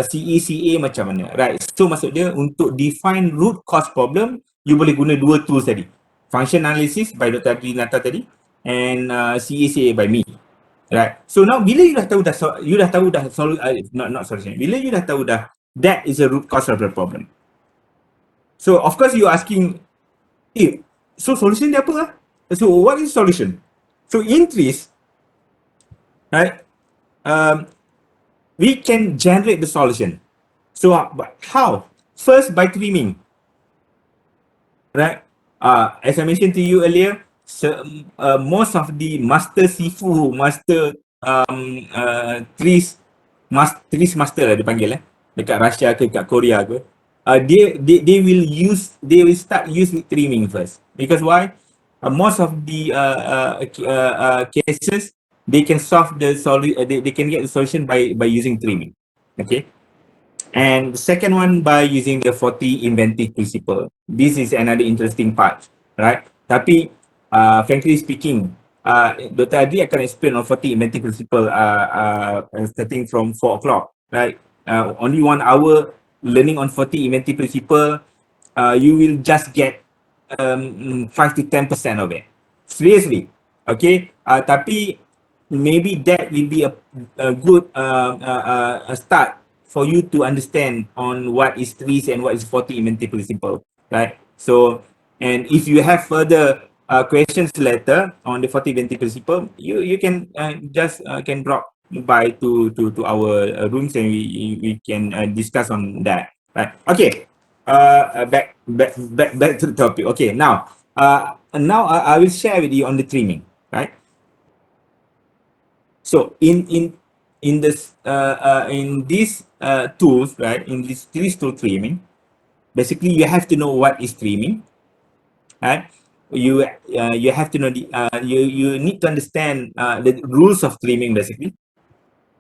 CECA macam mana, right? So maksud dia untuk define root cause problem, you boleh guna dua tools tadi, function analysis by Dr. Adrinata tadi and CECA by me. Right. So now bila you dah tahu solution. Bila you dah tahu dah that is a root cause of the problem. So of course you asking, so solution dia apa? So what is solution? So in trees, right? We can generate the solution. So how? First by trimming. Right? As I mentioned to you earlier, most of the master sifu, master trees master lah dia panggil dekat Russia ke dekat Korea ke, they will start using trimming first. Because why? Most of the cases they can solve the they can get the solution by using trimming. Okay. And the second one by using the 40 inventive principle. This is another interesting part, right? Tapi frankly speaking, Dr. Adi akan explain on 40 inventive principle starting from 4 o'clock, right? Only 1 hour learning on 40 inventive principle, you will just get 5 to 10% of it. Seriously, okay? Tapi maybe that will be a good a start for you to understand on what is trees and what is 40 inventive principle, right? So, and if you have further questions later on the 40 inventive principle, you can just can drop by to our rooms and we can discuss on that, right? Okay, back to the topic. Okay, now I will share with you on the trimming, right? So in this in these tools, right, in this tool trimming, basically you have to know what is trimming, right? You have to know the you need to understand the rules of trimming basically,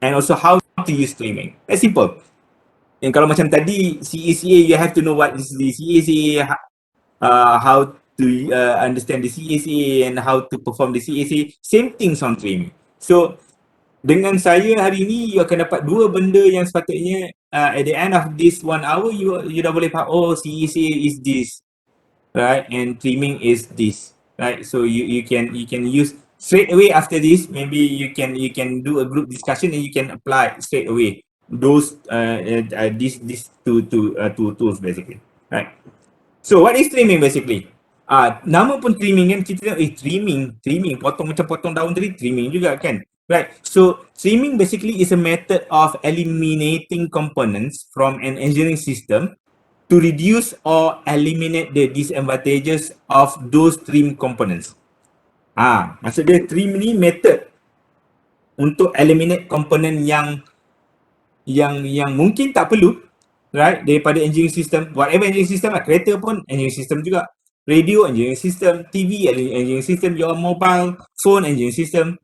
and also how to use trimming. It's simple. And kalau macam tadi CACA, you have to know what is the CACA, how to understand the CACA and how to perform the CACA. Same things on trimming. So dengan saya hari ini, you akan dapat dua benda yang sepatutnya at the end of this 1 hour, you dah boleh faham, oh CACA is this, right, and trimming is this, right? So you can use straight away after this. Maybe you can do a group discussion and you can apply straight away those these two tools basically, right? So what is trimming basically? Nama pun trimming kan, kita tengok trimming potong macam potong daun tadi, trimming juga kan, right? So trimming basically is a method of eliminating components from an engineering system to reduce or eliminate the disadvantages of those trim components. Maksud dia trim ni method untuk eliminate komponen yang mungkin tak perlu, right, daripada engineering system. Whatever engineering system lah, kereta pun engineering system juga, radio engineering system, TV engineering system, your mobile phone engineering system,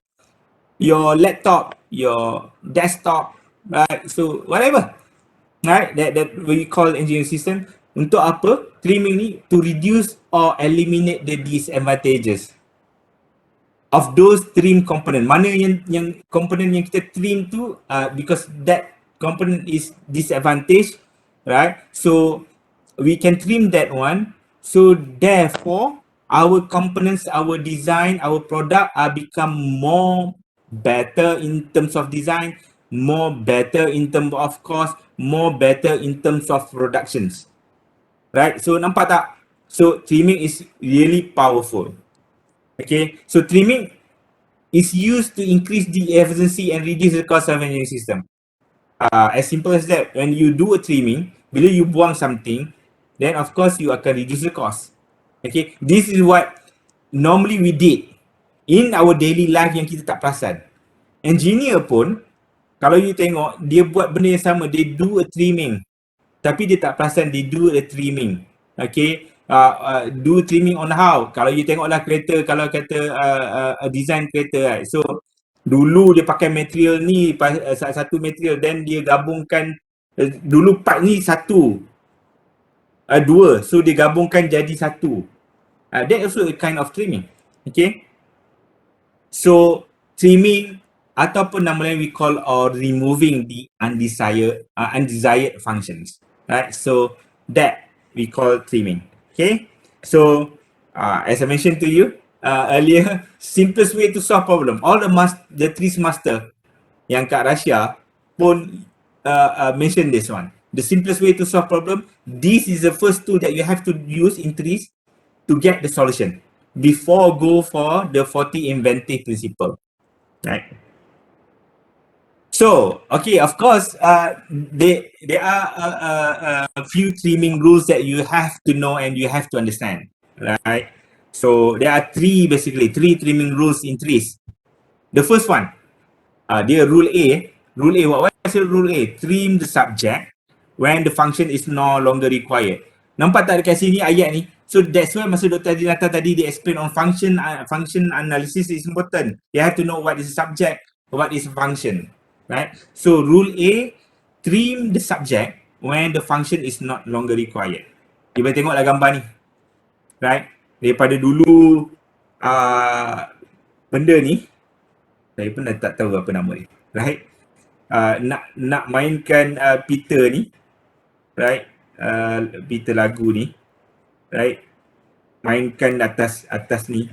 your laptop, your desktop, right? So whatever, right, that we call engineering system. Untuk apa? Trimming ni to reduce or eliminate the disadvantages of those trim component. Mana yang komponen yang kita trim tu because that component is disadvantaged, right? So we can trim that one. So therefore our components, our design, our product are become more better in terms of design, more better in terms of cost, more better in terms of productions, right? So nampak tak? So trimming is really powerful. Okay, so trimming is used to increase the efficiency and reduce the cost of engineering system. As simple as that. When you do a trimming, bila you buang something, then of course you akan reduce the cost. Okay, this is what normally we did in our daily life yang kita tak perasan. Engineer pun, kalau you tengok, dia buat benda yang sama, they do a trimming, tapi dia tak perasan they do a trimming. Okay, do trimming on how? Kalau you tengoklah kereta, kalau kata design kereta, right? So dulu dia pakai material ni, satu material, then dia gabungkan, dulu part ni satu, dua, so dia gabungkan jadi satu. That also a kind of trimming. Okay, so trimming ataupun nama lain we call or removing the undesired functions, right? So that we call trimming. Okay, so as I mentioned to you earlier, simplest way to solve problem. All the trees master yang kat Russia pun mention this one. The simplest way to solve problem. This is the first tool that you have to use in trees to get the solution before go for the 40 inventive principle, right? So, okay, of course, there are a few trimming rules that you have to know and you have to understand, right? So, there are three trimming rules in trees. The first one, dia rule A. Rule A, what is rule A? Trim the subject when the function is no longer required. Nampak tak dekat sini ayat ni? So that's why masa Dr. Adinata tadi dia explain on function analysis is important. You have to know what is the subject, what is function, right? So rule A, trim the subject when the function is not longer required. You boleh tengoklah gambar ni, right? Daripada dulu benda ni, saya pun dah tak tahu apa nama dia, right? Nak mainkan Peter ni, right? Peter lagu ni, right? Mainkan atas ni,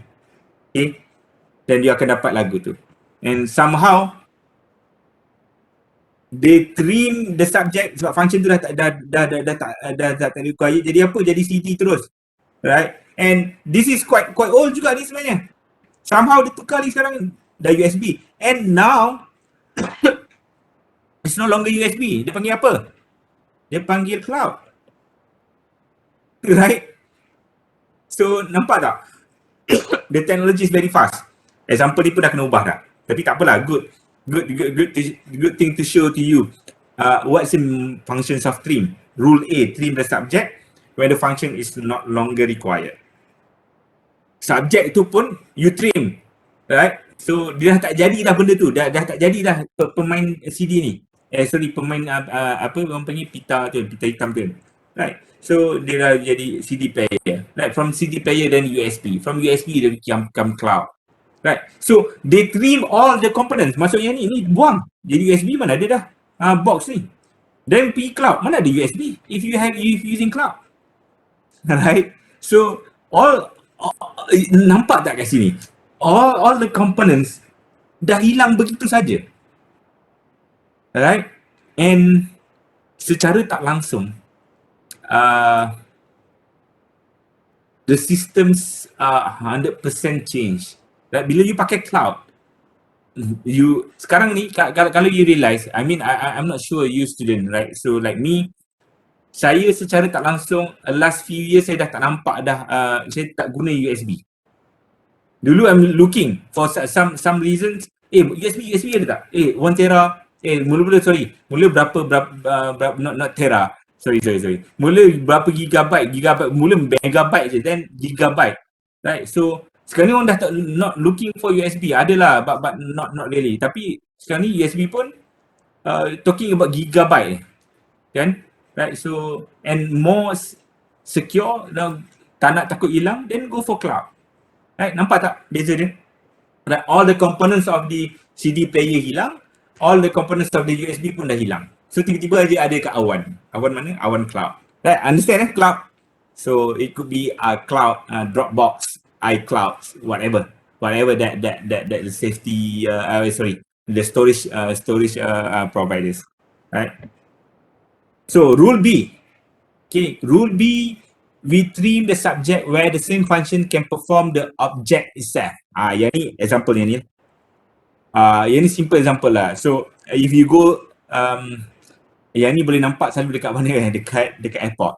okay? Dan dia akan dapat lagu tu. And somehow they trim the subject sebab function tu dah tak required. Jadi apa? Jadi CD terus, right? And this is quite old juga ni sebenarnya. Somehow dia tukar ni sekarang dah USB. And now it's no longer USB. Dia panggil apa? Dia panggil cloud. Right? So nampak tak? The technology is very fast. Example ni pun dah kena ubah dah. Tapi tak apalah, good thing to show to you. What's the functions of trim? Rule A, trim the subject when the function is not longer required. Subject tu pun you trim, right? So dia dah tak jadi dah benda tu, dah tak jadi dah pemain CD ni. Pemain apa orang panggil pita hitam tu, right? So dia dah jadi CD player, right? From CD player then USB, from USB dia become cloud, right? So they trim all the components. Maksudnya ni buang. Jadi USB mana ada dah box ni. Then pergi cloud, mana ada USB if using cloud, right? So nampak tak kat sini? All the components dah hilang begitu saja. Right? And secara tak langsung the systems are 100% change. Right? Bila you pakai cloud, you sekarang ni kalau you realize, I mean I'm not sure you student, right? So like me, saya secara tak langsung last few years saya dah tak nampak dah saya tak guna USB. Dulu I'm looking for some reasons. USB ada tak? 1 tera. Mula berapa not tera. Sorry. Mula berapa gigabyte, mula megabyte je, then gigabyte. Right? So sekarang ni orang dah not looking for USB. Adalah but not really. Tapi sekarang ni USB pun talking about gigabyte. Kan? Right? So and more secure, tak nak takut hilang, then go for cloud. Right? Nampak tak beza dia? Right? All the components of the CD player hilang, all the components of the USB pun dah hilang. So tiba-tiba aja ada kat awan. Awan mana? Awan cloud. Right? Understand cloud? So it could be a cloud, Dropbox, iCloud, whatever that the safety the storage providers. Right? So rule B. Okay, rule B, we trim the subject where the same function can perform the object itself. Yang ni example yang ni. Yang ni simple example lah. So if you go yang ni boleh nampak selalu dekat mana kan? Dekat airport.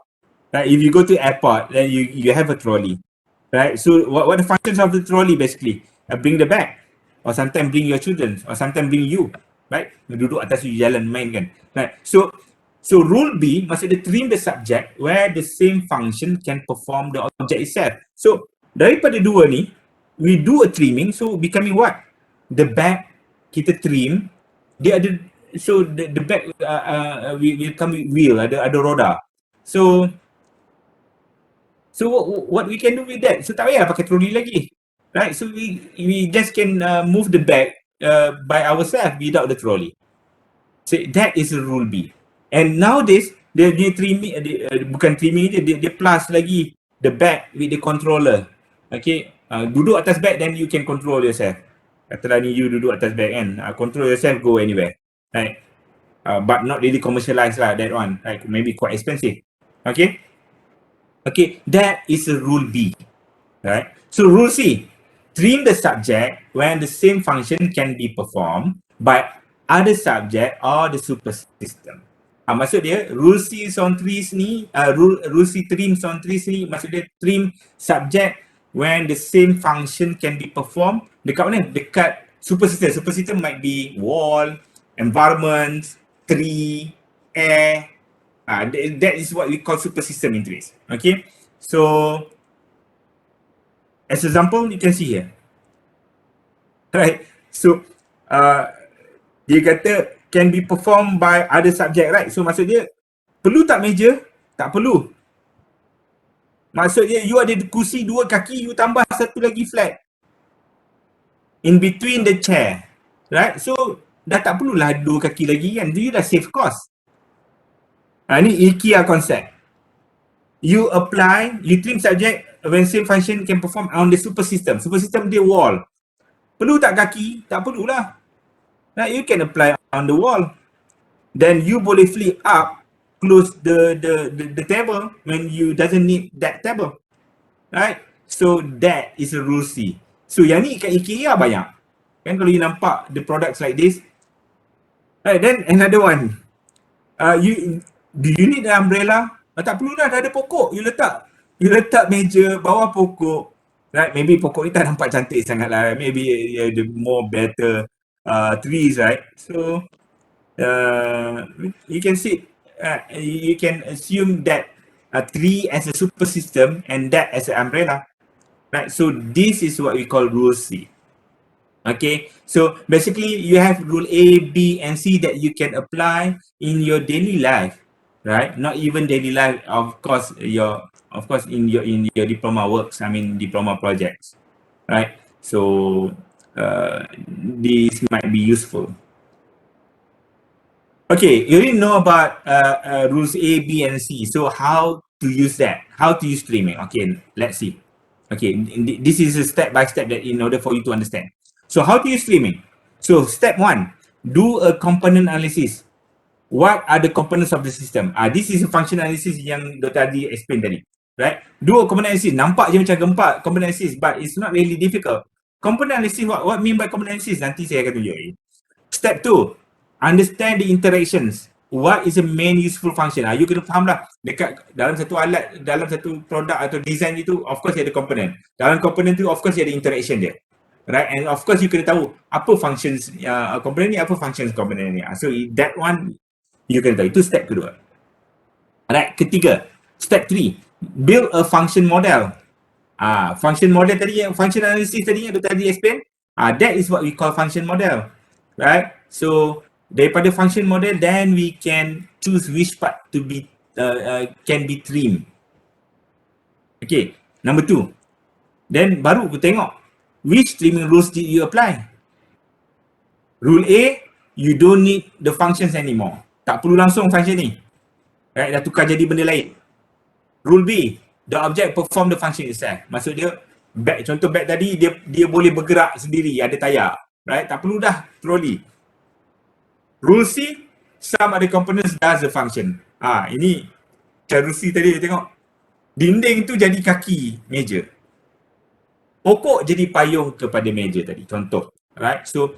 Right? If you go to airport, then you have a trolley. Right? So what the functions of the trolley basically? Bring the bag, or sometimes bring your children, or sometimes bring you. Right? Duduk atas you jalan main kan. Right? So rule B, maksudnya trim the subject where the same function can perform the object itself. So daripada dua ni, we do a trimming, so becoming what? The back kita trim, dia ada, so the back will come with wheel, ada roda. So what we can do with that? So tak payah pakai trolley lagi, right? So we just can move the bag by ourselves without the trolley. So that is rule B. And nowadays dia trimming, bukan trimming je, dia plus lagi the bag with the controller. Okay, duduk atas bag then you can control yourself. Katalah ni you duduk atas bag kan, control yourself go anywhere, right? But not really commercialized lah that one, right? Maybe quite expensive. Okay, that is a rule B, right? So rule C, trim the subject when the same function can be performed by other subject or the super system. Maksud dia rule C on trees ni, rule C trim on trees ni, maksud dia trim subject when the same function can be performed dekat mana? Dekat super system. Super system might be wall, environment, tree, air. That is what we call super system in trees. Okay, so As example, you can see here. Right? So, dia kata can be performed by other subject, right? So, maksud dia, perlu tak meja? Tak perlu. Maksudnya, you ada kursi 2 kaki, you tambah satu lagi flat. In between the chair. Right? So, dah tak perlulah 2 kaki lagi kan. You dah save cost. Ni IKEA concept. You apply, you trim subject when same function can perform on the super system. Super system dia wall. Perlu tak kaki? Tak perlulah. Right? You can apply on the wall. Then you boleh flip up, close the table when you doesn't need that table. Right? So that is a rule C. So yang ni kat IKEA banyak. Kan kalau you nampak the products like this. Right, then another one. Do you need an umbrella? Tak perlu dah ada pokok. You letak meja bawah pokok. Right, maybe pokok ni tak nampak cantik sangat lah. Maybe the more better trees, right? So you can see, you can assume that a tree as a super system and that as an umbrella. Right, so this is what we call rule C. Okay, so basically you have rule A, B, and C that you can apply in your daily life, right? Not even daily life, of course, in your diploma works. I mean diploma projects, right? So this might be useful. Okay, you already know about rules A, B, and C. So how to use that? How to use streaming? Okay, let's see. Okay, this is a step by step that in order for you to understand. So how to use streaming? So step 1, do a component analysis. What are the components of the system? This is a function analysis yang Dr. Adi explain tadi, right? Do a component analysis. Nampak je macam gempak component analysis, but it's not really difficult. Component analysis, what mean by component analysis? Nanti saya akan tunjuk. Step 2, understand the interactions. What is the main useful function? You kena faham lah. Dekat dalam satu alat, dalam satu produk atau design itu, of course ada component. Dalam component tu, of course ada interaction dia. Right? And of course you kena tahu apa functions component ni, apa functions component ni. So that one, you kena tahu. Itu step kedua. Alright, ketiga. Step 3, build a function model. Function model tadi, function analysis tadi yang tadi explain. That is what we call function model. Right? So daripada function model, then we can choose which part to be can be trimmed. Okay, number 2. Then baru aku tengok which trimming rules did you apply. Rule A, you don't need the functions anymore. Tak perlu langsung function ni. Right, dah tukar jadi benda lain. Rule B, the object perform the function itself. Maksud dia, bag, contoh bag tadi, dia boleh bergerak sendiri, ada tayar. Right, tak perlu dah trolley. Rule C, some other components does the function. Ini macam rule C tadi tengok. Dinding tu jadi kaki meja. Pokok jadi payung kepada meja tadi, contoh. Right? So,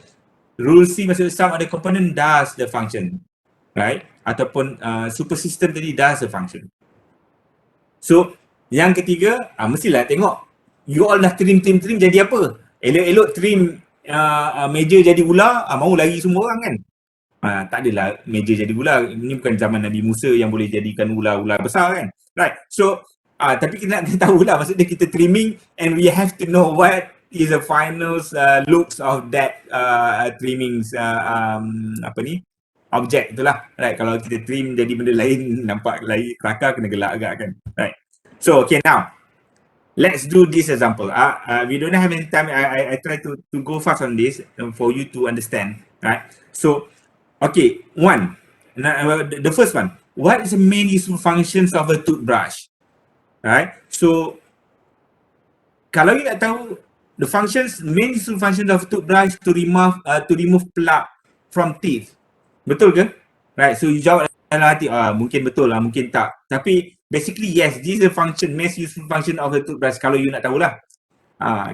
rule C maksud some other component does the function. Right? Ataupun super system tadi does the function. So, yang ketiga, mestilah tengok. You all dah trim jadi apa? Elok-elok trim meja jadi ular, mau lari semua orang kan? Tak adalah meja jadi ular. Ini bukan zaman Nabi Musa yang boleh jadikan ular-ular besar kan. Right. So, tapi kita nak tahu lah, maksudnya kita trimming and we have to know what is the final looks of that trimming object itulah. Right. Kalau kita trim jadi benda lain, nampak lain, kelakar kena gelak agak kan. Right. So, okay, now let's do this example. We don't have any time. I try to go fast on this for you to understand. Right. So, okay, the first one. What is the main useful functions of a toothbrush? Right. So, kalau you nak tahu the main useful functions of a toothbrush to remove plaque from teeth. Betul ke? Right. So, you jawab dalam hati, mungkin betul lah, mungkin tak. Tapi, basically, yes, this is the main useful function of a toothbrush kalau you nak tahulah.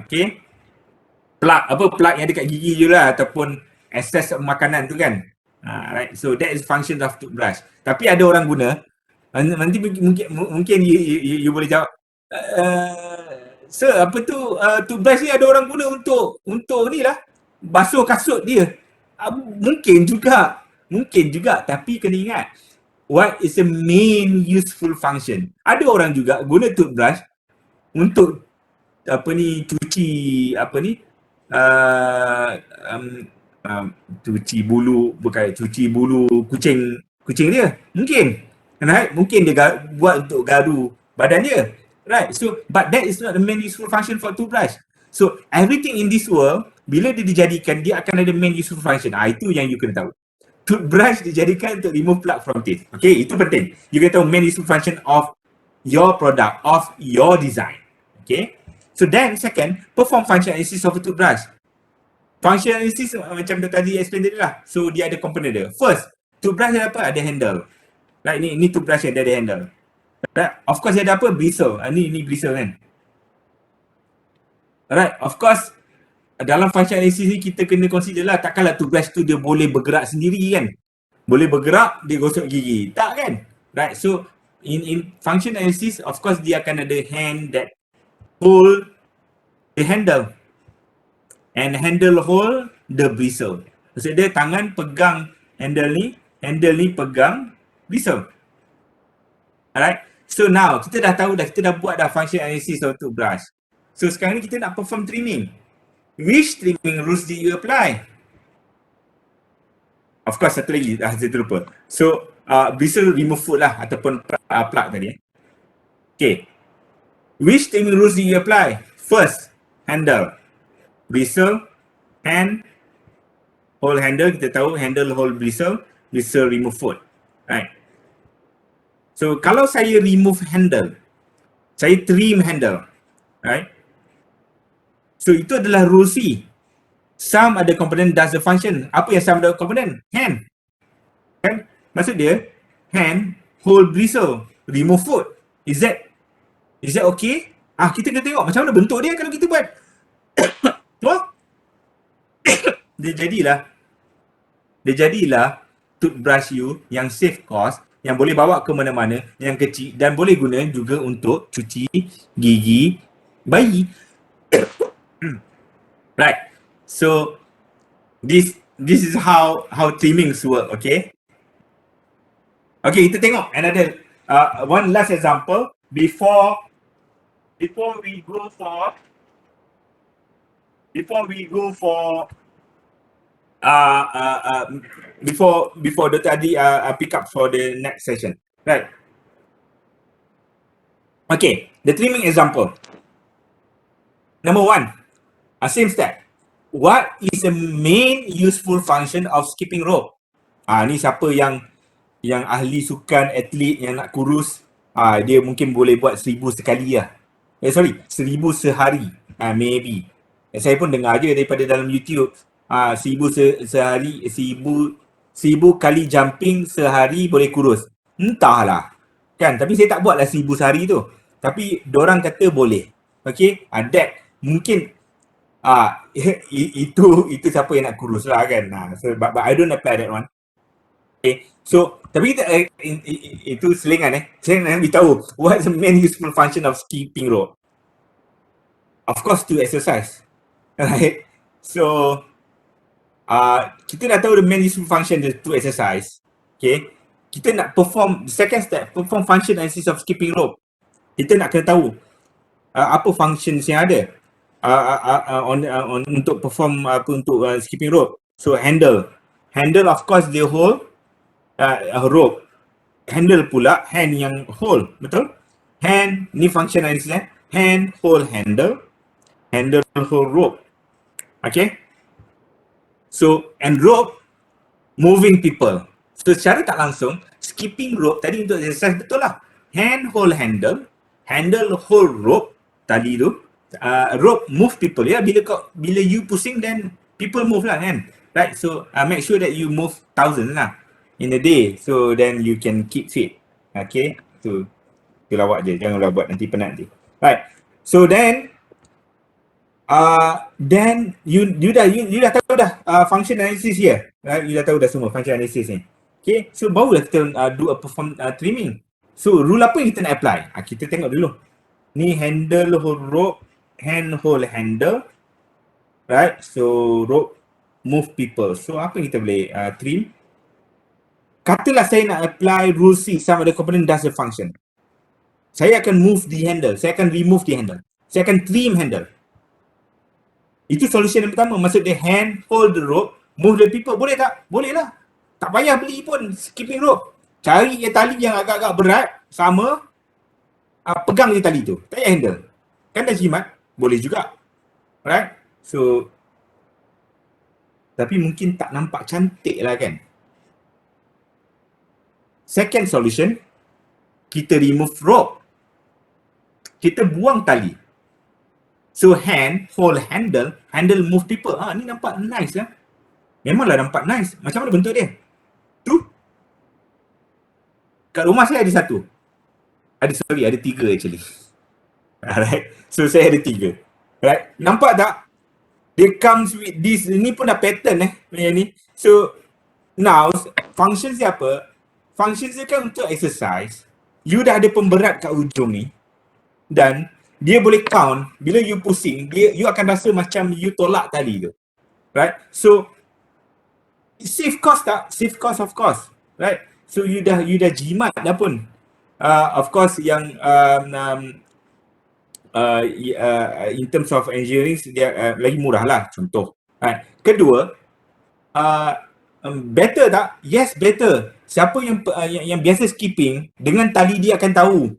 Okay. Plaque yang dekat gigi je lah, ataupun excess makanan tu kan. Right, so that is function of toothbrush. Tapi ada orang guna, nanti mungkin you boleh jawab, sir, apa tu toothbrush ni ada orang guna untuk ni lah, basuh kasut dia. Mungkin juga, tapi kena ingat, what is the main useful function? Ada orang juga guna toothbrush untuk cuci uh, um, cuci bulu, bukan cuci bulu kucing dia, mungkin, right? Mungkin dia buat untuk garu badan dia, right? So but that is not the main useful function for toothbrush. So everything in this world, bila dia dijadikan, dia akan ada main useful function. Itu yang you kena tahu. Toothbrush dijadikan untuk remove plaque from teeth. Okay, itu penting. You kena tahu main useful function of your product, of your design. Okay. So then second, perform function analysis of a toothbrush. Function analysis macam tadi explain tadi lah. So dia ada component dia. First, toothbrush ada apa? Ada handle. Right, ni toothbrush dia ada handle. Right. Of course dia ada apa? Bristle. Ni bristle kan. Right. Of course dalam function analysis ni kita kena consider lah, takkanlah toothbrush tu dia boleh bergerak sendiri kan. Boleh bergerak, dia gosok gigi. Tak kan? Right. So in function analysis, of course dia akan ada hand that hold the handle and handle hold the bristle. Maksud dia tangan pegang handle ni pegang bristle. Alright. So now kita dah tahu dah, kita dah buat dah function analysis of toothbrush. So sekarang ni kita nak perform trimming. Which trimming rules did you apply? Of course satu lagi saya terlupa. So bristle remove foot lah ataupun plug tadi. Okay. Which trimming rules did you apply? First, handle. Bristle, hand, hold handle. Kita tahu handle hold bristle, bristle remove foot. Right. So kalau saya remove handle, saya trim handle. Right. So itu adalah rule C. Some other component does the function. Apa yang some other component? Hand. Kan? Maksud dia, hand, hold bristle, remove foot. Is that okay? Kita kena tengok macam mana bentuk dia kalau kita buat. Dia jadilah toothbrush you yang save cost, yang boleh bawa ke mana-mana, yang kecil dan boleh guna juga untuk cuci gigi bayi. Right. So this is how trimmings work, okay? Okay, kita tengok another one last example before we go for before Dr. Adi pick up for the next session. Right. Okay, the trimming example. Number one, same step. What is the main useful function of skipping rope? Ni siapa yang ahli sukan, atlet yang nak kurus, dia mungkin boleh buat 1000 sekali lah. 1000 sehari. Maybe. Saya pun dengar je daripada dalam YouTube. 1000 sehari, 1000 kali jumping sehari boleh kurus. Entahlah. Kan? Tapi saya tak buatlah 1000 sehari tu. Tapi dorang kata boleh. Okay? That mungkin itu siapa yang nak kurus lah kan. So, but I don't apply that one. Okay. So, tapi kita, itu selingan Saya nak beritahu what's the main useful function of skipping rope. Of course to exercise. Right. So, kita dah tahu the main useful function to exercise. Okay. Kita nak perform, second step, perform function analysis of skipping rope. Kita nak kena tahu apa functions yang ada. Untuk perform untuk skipping rope. So handle of course dia hold rope. Handle pula hand yang hold, betul? Hand ni function analysis hand hold handle hold rope. Okay? So and rope moving people. So secara tak langsung skipping rope tadi untuk exercise betul lah. Hand hold handle hold rope tadi tu. Rope move people ya. Bila you pusing then people move lah kan. Right. So make sure that you move 1000 lah in a day. So then you can keep fit. Okay. So tu lawak je. Janganlah buat nanti penat nanti. Right. So then you dah tahu dah function analysis here. Right. You dah tahu dah semua function analysis ni. Okay. So barulah kita do a perform trimming. So rule apa yang kita nak apply? Kita tengok dulu. Ni handle hold rope, hand hold handle, right? So rope move people. So apa yang kita boleh trim? Katalah saya nak apply rule C, some of the component does the function. Saya akan move the handle, saya akan remove the handle. saya akan trim handle. Itu solution yang pertama. Maksud dia hand, hold the rope, move the people. Boleh tak? Boleh lah. Tak payah beli pun skipping rope. Cari tali yang agak-agak berat, sama, pegang je tali tu. Tak payah handle. Kan dah jimat, boleh juga. Right? So, tapi mungkin tak nampak cantik lah kan. Second solution, kita remove rope. Kita buang tali. So hand, hold handle, handle move people. Ni nampak nice lah. Memanglah nampak nice. Macam mana bentuk dia? Tu. Kat rumah saya ada satu. Ada 3 actually. Alright. So saya ada 3. Right. Nampak tak? Dia comes with this. Ini pun dah pattern macam ni. So now function dia apa? Function dia kan untuk exercise. You dah ada pemberat kat ujung ni. Dan dia boleh count. Bila you pusing, you akan rasa macam you tolak tali tu. Right? So save cost tak? Save cost of course. Right? So you dah jimat dah pun. Of course yang in terms of engineering dia lagi murah lah, contoh. Right. Kedua, better tak? Yes, better. Siapa yang biasa skipping, dengan tali dia akan tahu.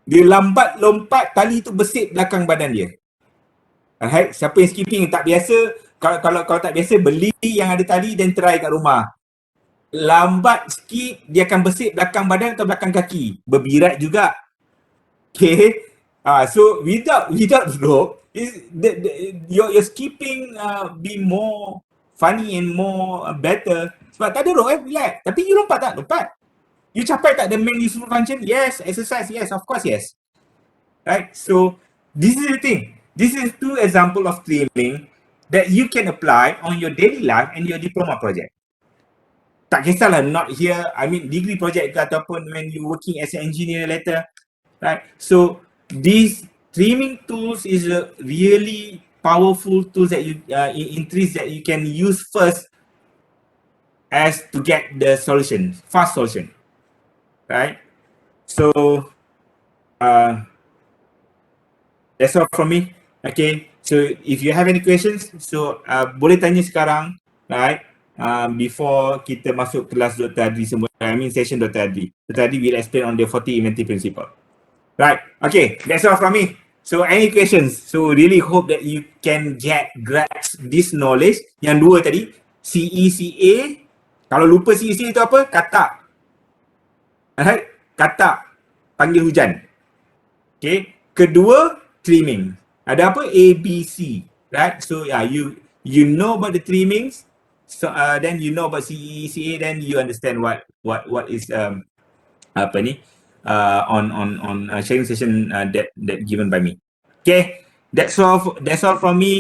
Dia lambat lompat, tali tu besit belakang badan dia. Alright, siapa yang skipping tak biasa, kalau tak biasa, beli yang ada tali dan try kat rumah. Lambat skip, dia akan besit belakang badan atau belakang kaki. Berbirat juga. Okay. So without rope, your skipping be more funny and more better. Sebab tak ada rope relax. Tapi you lompat tak? Lompat. You capai tak the main useful function? Yes. Exercise? Yes. Of course, yes. Right? So this is the thing. This is 2 example of trimming that you can apply on your daily life and your diploma project. Tak kisahlah not here, I mean degree project ke ataupun when you working as an engineer later. Right? So these trimming tools is a really powerful tools that you in trees that you can use first as to get the solution, fast solution. Right? So that's all from me. Okay. So if you have any questions, so boleh tanya sekarang, right? Before kita masuk kelas Dr. Adri semua, I mean session Dr. Adri. Dr. Adri will explain on the 40 inventive principle. Right. Okay. That's all from me. So any questions? So really hope that you can grasp this knowledge. Yang 2 tadi, CECA. Kalau lupa CECA itu apa? Katak. Alright. Katak. Panggil hujan. Okay. Kedua, trimming. Ada apa? ABC. Right. So yeah, you know about the trimmings. So then you know about CECA, then you understand what is apa ni on sharing session that given by me. Okay, that's all from me.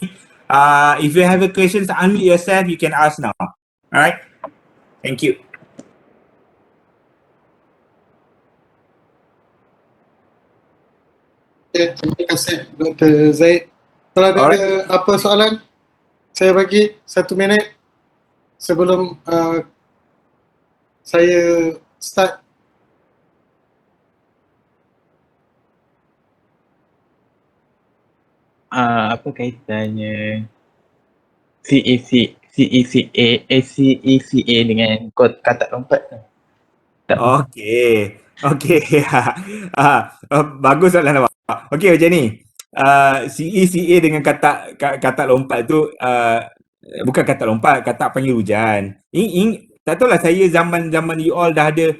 If you have a questions, unmute yourself. You can ask now. All right. Thank you. Okay, terima kasih Dr. Zaid. Kalau ada apa soalan, saya bagi 1 minit sebelum saya start. Apa kaitannya CECA dengan kata lompat tu? Okay. Bagus soalan awak. Okay, macam ni. CECA dengan kata lompat tu bukan kata lompat, kata panggil hujan. Tak tahulah, saya zaman you all dah ada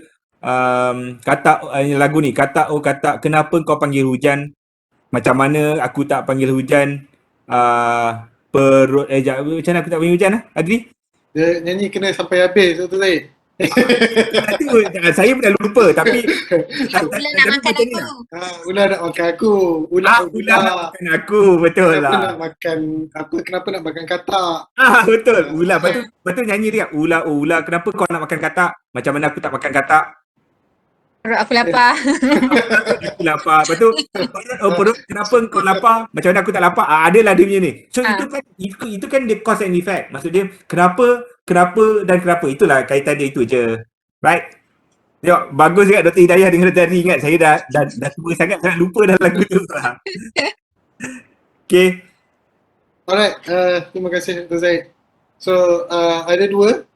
kata lagu ni, kata kenapa kau panggil hujan, macam mana aku tak panggil hujan, perut macam mana aku tak panggil hujan Adri? Dia nyanyi kena sampai habis Dr. Zaid. Saya pun dah lupa, tapi Ular nak makan aku. Ular nak makan aku. Ular nak makan aku, betul lah. Kenapa nak makan katak? Betul. Ular. Lepas tu nyanyi dia, ular, kenapa kau nak makan katak? Macam mana aku tak makan katak? Perut aku lapar. Aku lapar. Lepas tu, perut, kenapa kau lapar? Macam mana aku tak lapar? Adalah dia punya ni. So itu kan the cause and effect. Maksud dia, kenapa dan kenapa. Itulah kaitan dia itu je. Right? Tengok, bagus juga Dr. Hidayah dengan Dr. Ari ingat. Saya dah tua sangat, saya lupa dah lagu tu. Okay. Alright, terima kasih Dr. Zaid. So, ada dua,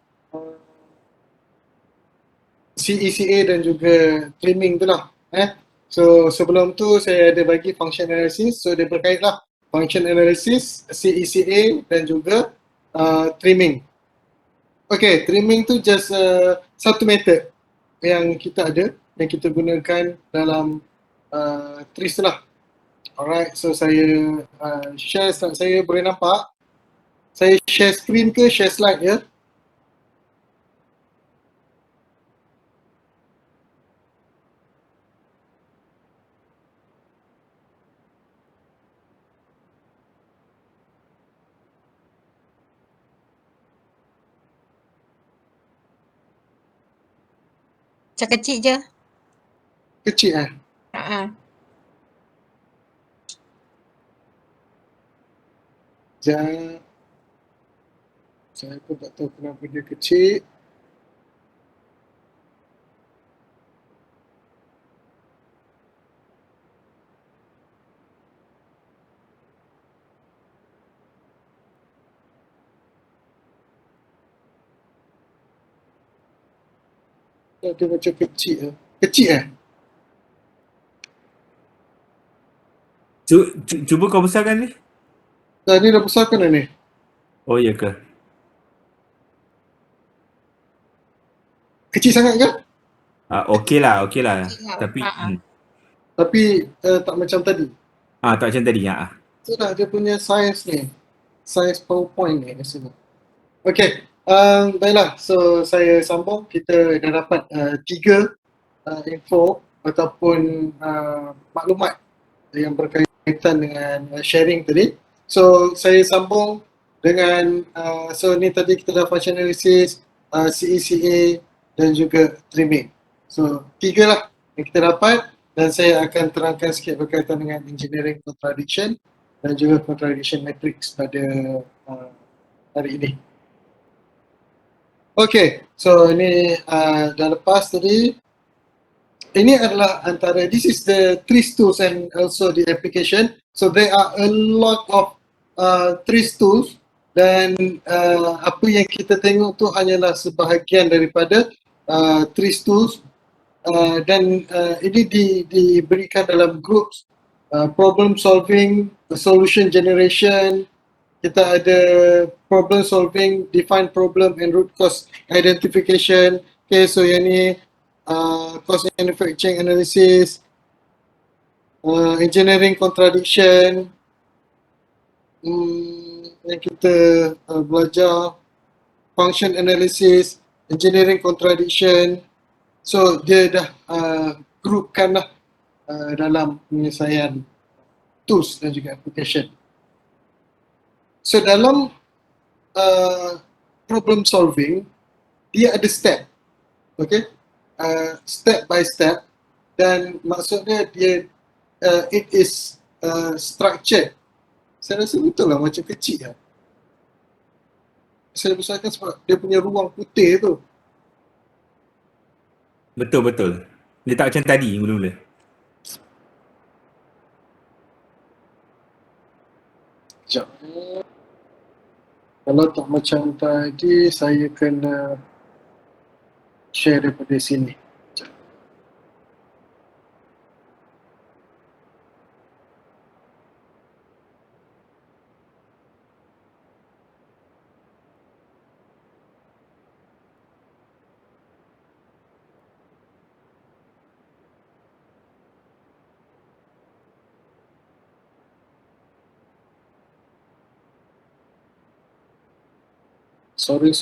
CECA dan juga trimming tu lah. So, sebelum tu saya ada bagi function analysis, so dia berkait lah. Function analysis, CECA dan juga trimming. Okay, trimming tu just satu method yang kita ada, yang kita gunakan dalam trees tu lah. Alright, so saya share slide saya, boleh nampak? Saya share screen ke share slide ya? Macam kecil je. Kecil Sekejap. Saya pun tak tahu kenapa dia kecil. Dia macam kecil. Kecil Cuba kau besarkan ni. Ni dah besarkan dah ni. Oh, ya ke? Kecil sangat ke? Okey lah. Tapi, Tapi tak macam tadi. tak macam tadi. So dah dia punya size ni. Size PowerPoint ni rasanya. Okay, baiklah. So saya sambung. Kita dah dapat 3 info ataupun maklumat yang berkaitan dengan sharing tadi. So saya sambung dengan so ni tadi kita dah function analysis, CECA dan juga trimming. So 3 lah yang kita dapat dan saya akan terangkan sikit berkaitan dengan engineering contradiction dan juga contradiction matrix pada hari ini. Okay, so ini dah lepas tadi. Ini adalah antara, this is the trees tools and also the application. So there are a lot of trees tools dan apa yang kita tengok tu hanyalah sebahagian daripada trees tools dan ini diberikan dalam groups problem solving, solution generation, kita ada problem solving, define problem and root cause identification. Okay, so yang ni cost manufacturing analysis, engineering contradiction, yang kita belajar function analysis, engineering contradiction. So dia dah groupkan lah dalam penyelesaian tools dan juga application. So dalam problem solving, dia ada step, okay? Step by step, dan maksudnya dia it is structured. Saya rasa betul lah macam kecil lah. Saya besarkan sebab dia punya ruang putih tu. Betul. Dia tak macam tadi mula-mula. Sekejap. Kalau tak macam tadi, saya kena share daripada sini. Sorry.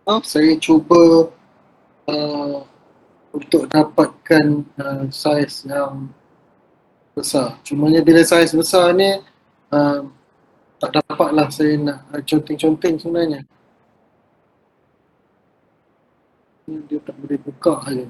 Saya cuba untuk dapatkan size yang besar. Cumanya bila saiz besar ni tak dapatlah saya nak conteng-conteng sebenarnya. Dia tak boleh buka je.